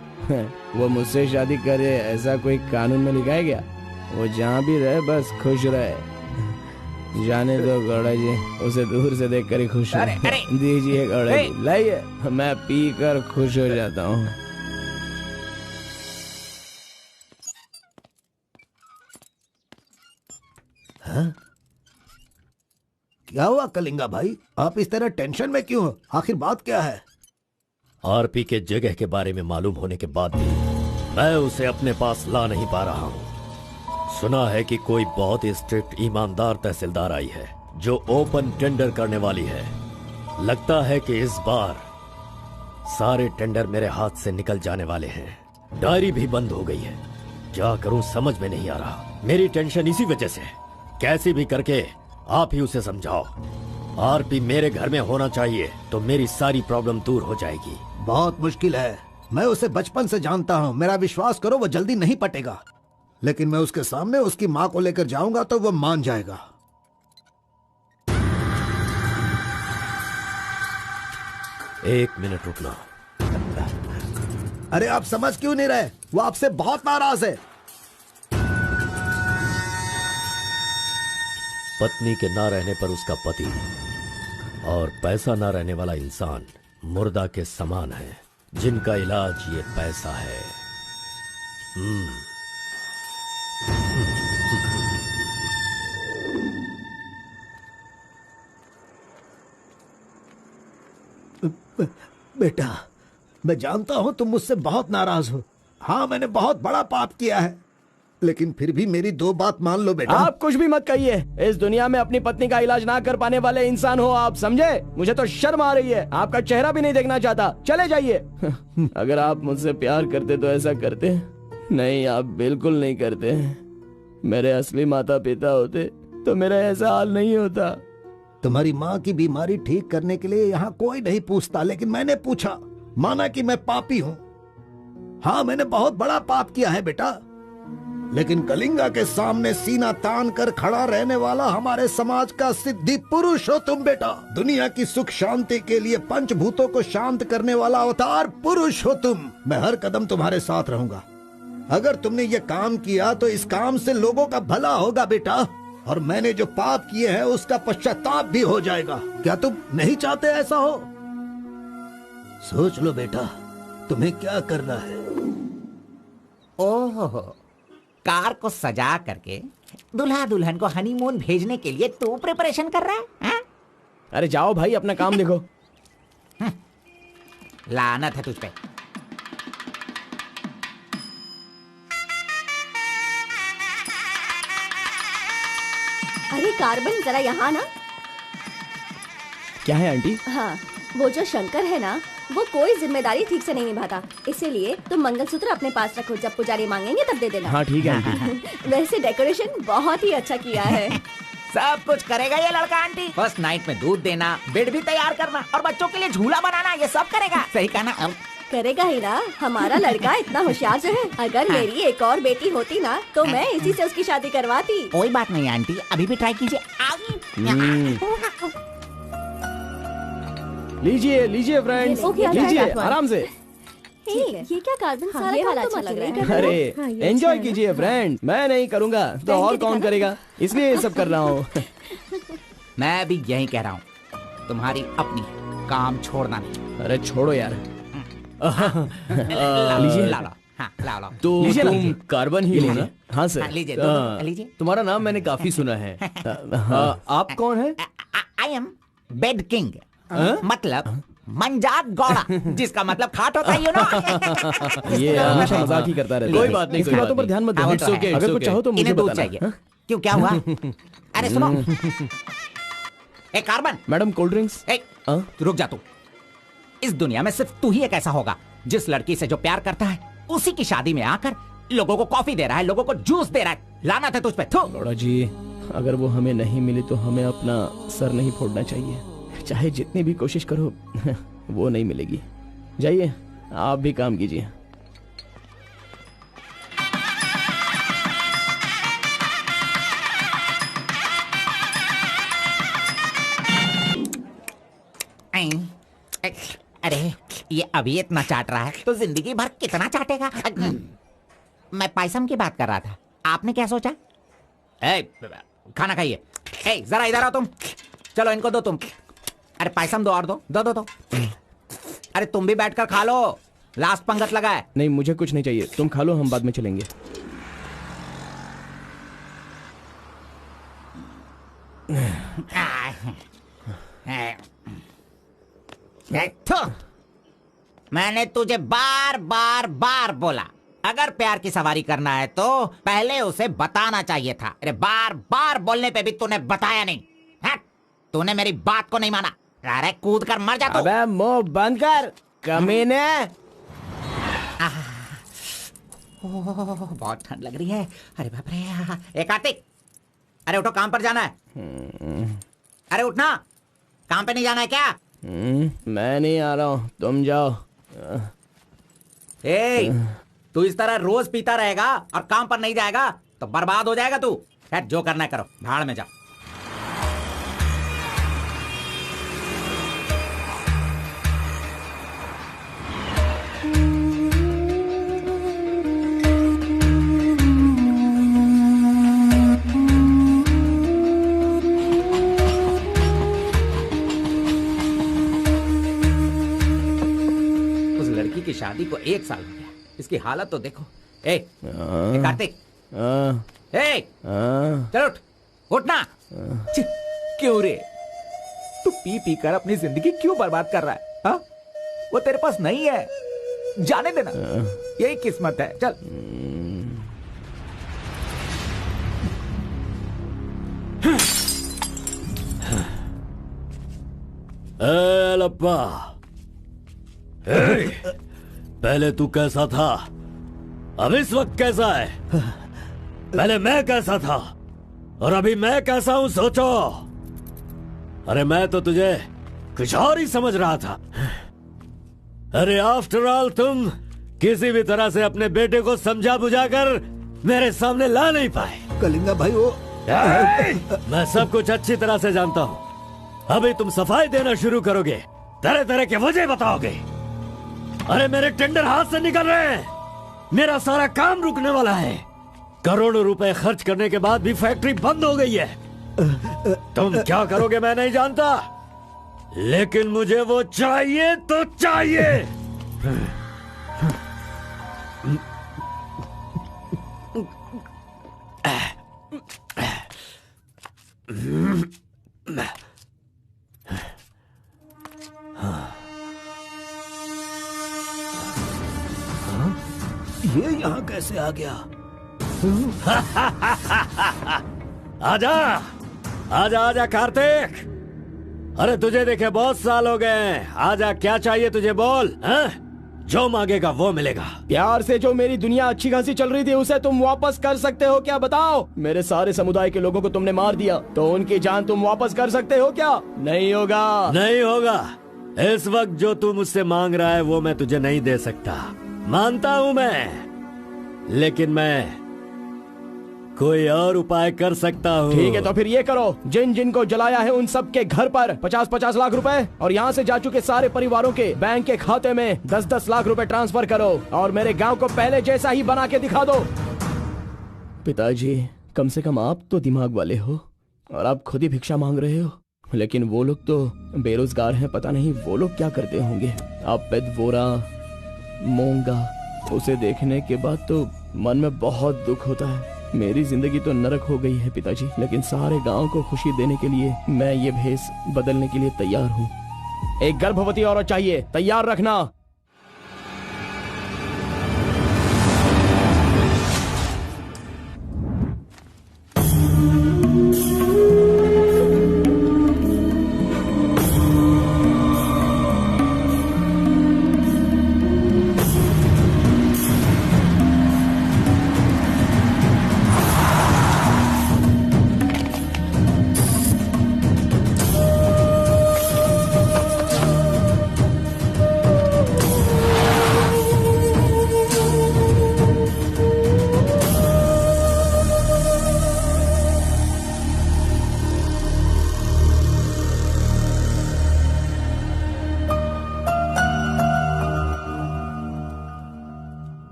वो मुझसे शादी करे ऐसा कोई कानून में लिखा है क्या? वो जहाँ भी रहे बस खुश रहे। जाने दो गौड़ा जी, उसे दूर से देखकर ही खुश हो। दीजिए गौड़ा जी, लाइए, मैं पी कर खुश हो जाता हूँ।
क्या हुआ कलिंगा भाई, आप इस तरह टेंशन में क्यों हो? आखिर बात क्या है?
आरपी के जगह के बारे में मालूम होने के बाद भी मैं उसे अपने पास ला नहीं पा रहा हूँ। सुना है कि कोई बहुत ही स्ट्रिक्ट ईमानदार तहसीलदार आई है जो ओपन टेंडर करने वाली है। लगता है कि इस बार सारे टेंडर मेरे हाथ से निकल जाने वाले हैं। डायरी भी बंद हो गई है, क्या करूं समझ में नहीं आ रहा। मेरी टेंशन इसी वजह से है। कैसे भी करके आप ही उसे समझाओ। आरपी मेरे घर में होना चाहिए तो मेरी सारी प्रॉब्लम दूर हो जाएगी।
बहुत मुश्किल है, मैं उसे बचपन से जानता हूँ। मेरा विश्वास करो, वो जल्दी नहीं पटेगा, लेकिन मैं उसके सामने उसकी माँ को लेकर जाऊंगा तो वो मान जाएगा।
एक मिनट रुकना।
अरे आप समझ क्यों नहीं रहे? वो आपसे बहुत नाराज है।
पत्नी के ना रहने पर उसका पति और पैसा ना रहने वाला इंसान मुर्दा के समान है, जिनका इलाज ये पैसा है।
बेटा, मैं जानता हूं तुम मुझसे बहुत नाराज हो। हाँ, मैंने बहुत बड़ा पाप किया है, लेकिन फिर भी मेरी दो बात मान लो बेटा।
आप कुछ भी मत कहिए। इस दुनिया में अपनी पत्नी का इलाज ना कर पाने वाले इंसान हो आप, समझे? मुझे तो शर्म आ रही है, आपका चेहरा भी नहीं देखना चाहता। चले जाइए। अगर आप मुझसे प्यार करते तो ऐसा करते? नहीं, आप बिल्कुल नहीं करते। मेरे असली माता पिता होते तो मेरा ऐसा हाल नहीं होता।
तुम्हारी माँ की बीमारी ठीक करने के लिए यहाँ कोई नहीं पूछता, लेकिन मैंने पूछा, माना कि मैं पापी हूँ। हाँ, मैंने बहुत बड़ा पाप किया है बेटा, लेकिन कलिंगा के सामने सीना तान कर खड़ा रहने वाला हमारे समाज का सिद्धि पुरुष हो तुम बेटा। दुनिया की सुख शांति के लिए पंचभूतों को शांत करने वाला अवतार पुरुष हो तुम। मैं हर कदम तुम्हारे साथ रहूंगा। अगर तुमने ये काम किया तो इस काम से लोगों का भला होगा बेटा, और मैंने जो पाप किए हैं उसका पश्चाताप भी हो जाएगा। क्या तुम नहीं चाहते ऐसा हो? सोच लो बेटा, तुम्हें क्या करना है।
ओहो, कार को सजा करके दुल्हा दुल्हन को हनीमून भेजने के लिए तू प्रिपरेशन कर रहा है? हा?
अरे जाओ भाई, अपना काम देखो।
लानत है तुझ पे।
अरे कार्बन, जरा यहाँ ना।
क्या है आंटी?
हाँ, वो जो शंकर है ना, वो कोई जिम्मेदारी ठीक से नहीं निभाता, इसीलिए तुम मंगलसूत्र अपने पास रखो, जब पुजारी मांगेंगे तब दे देना।
हाँ ठीक है आंटी।
वैसे डेकोरेशन बहुत ही अच्छा किया है।
सब कुछ करेगा ये लड़का आंटी। फर्स्ट नाइट में दूध देना, बेड भी तैयार करना और बच्चों के लिए झूला बनाना, ये सब करेगा। सही कहा ना?
करेगा ही ना, हमारा लड़का इतना होशियार जो है। अगर मेरी एक और बेटी होती ना तो मैं इसी से उसकी शादी करवाती।
कोई बात नहीं आंटी, अभी भी ट्राई कीजिए।
लीजिए लीजिए फ्रेंड्स, लीजिए आराम से।
ये क्या कार्बन,
हाँ,
सारा
ये
काम
वाला
तो
अच्छा
मत
लग रहा
नहीं
है।
कर रहे हो।
अरे एंजॉय कीजिए फ्रेंड, मैं नहीं करूँगा तो और कौन करेगा, इसलिए ये सब कर रहा हूँ।
मैं भी यही कह रहा हूँ, तुम्हारी अपनी काम छोड़ना नहीं।
अरे छोड़ो यार, लीजिए।
ला लो, हाँ ला लो।
तो
लीजिए ना,
तुम
लीजिए।
कार्बन ही हो ना?
हाँ सर।
हाँ, लीजिए लीजिए।
तुम्हारा नाम मैंने काफी सुना है। आप कौन है?
आई एम बेड किंग, मतलब मंजात गौड़ा, जिसका मतलब खाट होता है, यू नो।
ये हमेशा मजाक ही करता रहता है।
कोई बात नहीं,
इसकी
कोई
बातों
बात
पर ध्यान मत
नहीं।
देना।
It's okay,
अगर कुछ चाहो तो मुझे
इन्हें दूध
बताना।
चाहिए। क्यों, क्या हुआ? अरे सुनो, ए कार्बन,
मैडम कोल्ड ड्रिंक्स।
ए रुक जा तू। इस दुनिया में सिर्फ तू ही एक ऐसा होगा जिस लड़की से जो प्यार करता है उसी की शादी में आकर लोगों को कॉफी दे रहा है, लोगों को जूस दे रहा है। लाना था तुझ पे। थू।
गौड़ा जी, अगर वो हमें नहीं मिली तो हमें अपना सर नहीं फोड़ना चाहिए। चाहे जितनी भी कोशिश करो वो नहीं मिलेगी। जाइए, आप भी काम कीजिए।
अरे ये अभी इतना चाट रहा है तो जिंदगी भर कितना चाटेगा। मैं पायसम की बात कर रहा था, आपने क्या सोचा? खाना खाइए। जरा इधर आओ तुम। चलो इनको दो तुम। अरे पायसम दो और दो दो दो दो। अरे तुम भी बैठकर खा लो, लास्ट पंगत लगा है।
नहीं, मुझे कुछ नहीं चाहिए, तुम खा लो, हम बाद में चलेंगे।
मैंने तुझे बार बार बार बोला, अगर प्यार की सवारी करना है तो पहले उसे बताना चाहिए था। अरे बार बार बोलने पे भी तूने बताया नहीं। तूने मेरी बात को नहीं माना। अरे कूद कर मर जा तू।
अबे मुंह बंद कर कमीने।
बहुत ठंड लग रही है। अरे बाप रे। कार्तिक, अरे उठो, काम पर जाना है। अरे उठना, काम पे नहीं जाना है क्या?
मैं नहीं आ रहा हूँ, तुम जाओ।
तू इस तरह रोज पीता रहेगा और काम पर नहीं जाएगा तो बर्बाद हो जाएगा तू। खैर जो करना है करो, भाड़ में जाओ। की शादी को 1 साल हो गया, इसकी हालत तो देखो। कार्तिक, चलो उठ, उठना। क्यों रे, तू पी पी कर अपनी जिंदगी क्यों बर्बाद कर रहा है? हा? वो तेरे पास नहीं है, जाने देना, यही किस्मत है। चल।
लप्पा, पहले तू कैसा था, अब इस वक्त कैसा है? पहले मैं कैसा था और अभी मैं कैसा हूं, सोचो। अरे मैं तो तुझे कुछ और ही समझ रहा था। अरे आफ्टर ऑल तुम किसी भी तरह से अपने बेटे को समझा बुझाकर मेरे सामने ला नहीं पाए।
कलिंगा भाई, वो
मैं सब कुछ अच्छी तरह से जानता हूँ। अभी तुम सफाई देना शुरू करोगे, तरह तरह के वजह बताओगे। अरे मेरे टेंडर हाथ से निकल रहे हैं, मेरा सारा काम रुकने वाला है। करोड़ों रुपए खर्च करने के बाद भी फैक्ट्री बंद हो गई है। तुम क्या करोगे मैं नहीं जानता, लेकिन मुझे वो चाहिए तो चाहिए।
ये यहाँ कैसे आ गया?
आजा आजा आजा कार्तिक, अरे तुझे देखे बहुत साल हो गए। आजा, क्या चाहिए तुझे, बोल। जो मांगेगा वो मिलेगा।
प्यार से जो मेरी दुनिया अच्छी खासी चल रही थी उसे तुम वापस कर सकते हो क्या, बताओ? मेरे सारे समुदाय के लोगों को तुमने मार दिया तो उनकी जान तुम वापस कर सकते हो क्या? नहीं होगा।
नहीं होगा। इस वक्त जो तू मुझसे मांग रहा है वो मैं तुझे नहीं दे सकता, मानता हूं मैं, लेकिन मैं कोई और उपाय कर सकता हूँ।
ठीक है, तो फिर ये करो, जिन जिन को जलाया है उन सब के घर पर 50-50 लाख रुपए और यहाँ से जा चुके सारे परिवारों के बैंक के खाते में 10-10 लाख रुपए ट्रांसफर करो और मेरे गांव को पहले जैसा ही बना के दिखा दो। पिताजी, कम से कम आप तो दिमाग वाले हो और आप खुद ही भिक्षा मांग रहे हो, लेकिन वो लोग तो बेरोजगार हैं, पता नहीं वो लोग क्या करते होंगे। आप पेद वोरा मोंगा। उसे देखने के बाद तो मन में बहुत दुख होता है। मेरी जिंदगी तो नरक हो गई है पिताजी, लेकिन सारे गांव को खुशी देने के लिए मैं ये भेष बदलने के लिए तैयार हूँ। एक गर्भवती औरत चाहिए, तैयार रखना।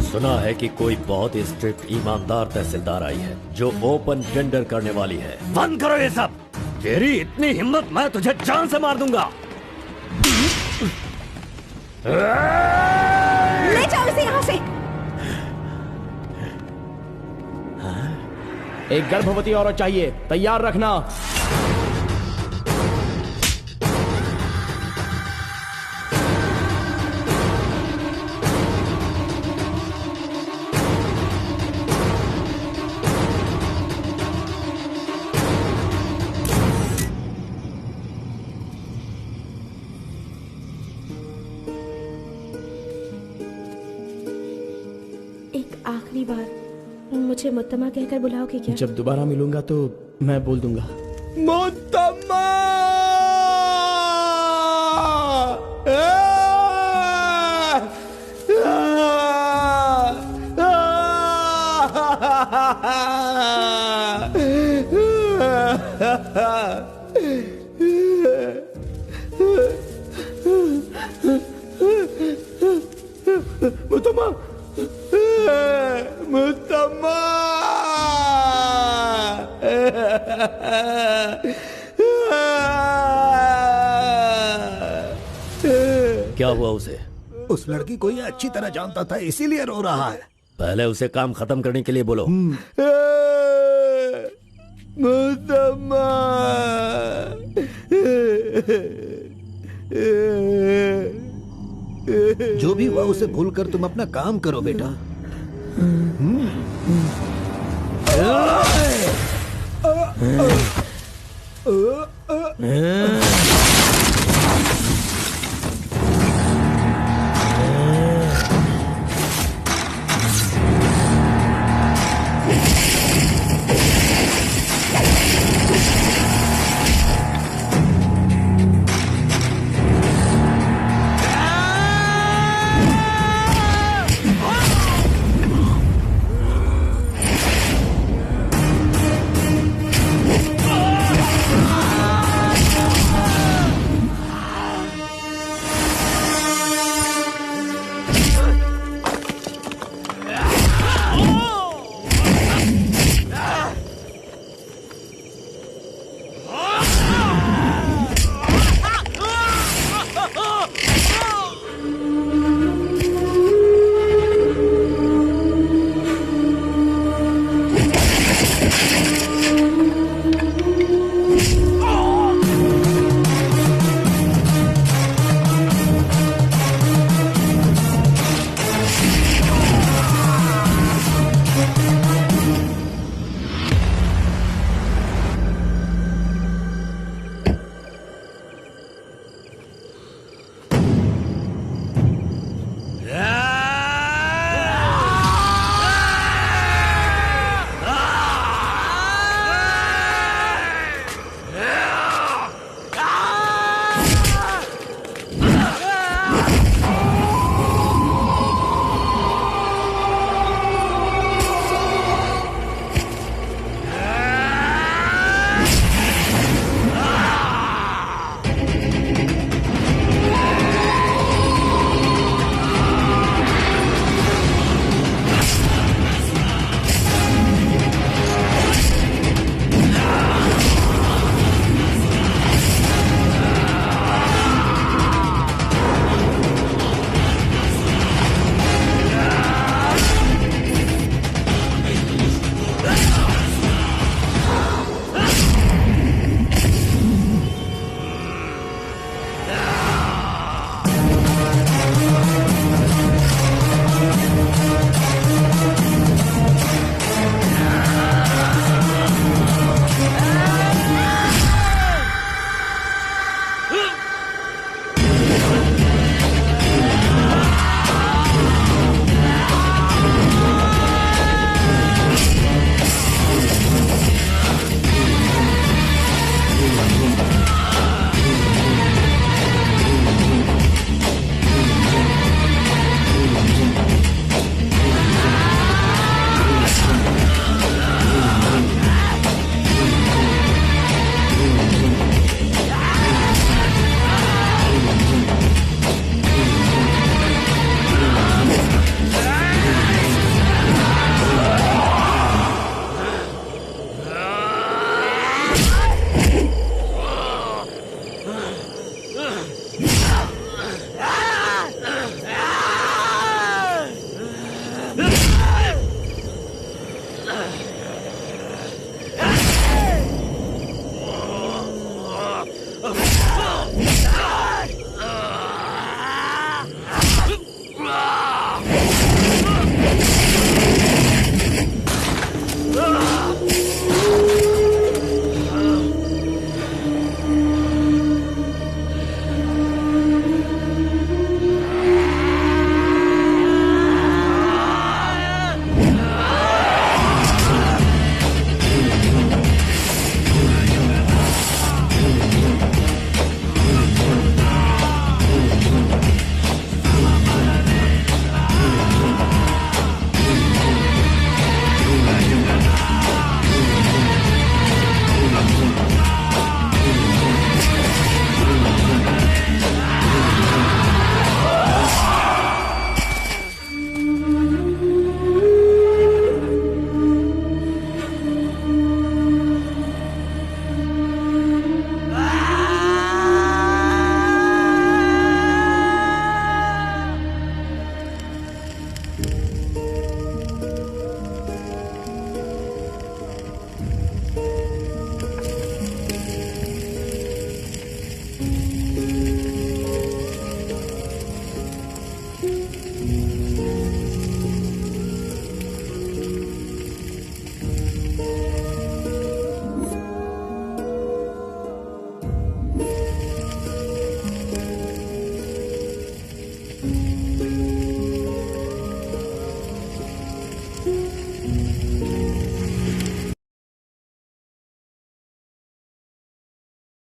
सुना है कि कोई बहुत ही स्ट्रिक्ट ईमानदार तहसीलदार आई है जो ओपन टेंडर करने वाली है। बंद करो ये सब। तेरी इतनी हिम्मत, मैं तुझे जान से मार दूंगा।
ले जाओ इसे यहाँ से।
एक गर्भवती औरत चाहिए, तैयार रखना।
आखिरी बार मुझे मुत्तमा कहकर बुलाओगे क्या?
जब दोबारा मिलूंगा तो मैं बोल दूंगा। मुत्तमा!
मुस्तम्मा, मुस्तम्मा।
क्या हुआ उसे?
उस लड़की को ये अच्छी तरह जानता था, इसीलिए रो रहा है।
पहले उसे काम खत्म करने के लिए बोलो।
मुस्तम्मा। जो भी हुआ उसे भूलकर तुम अपना काम करो बेटा।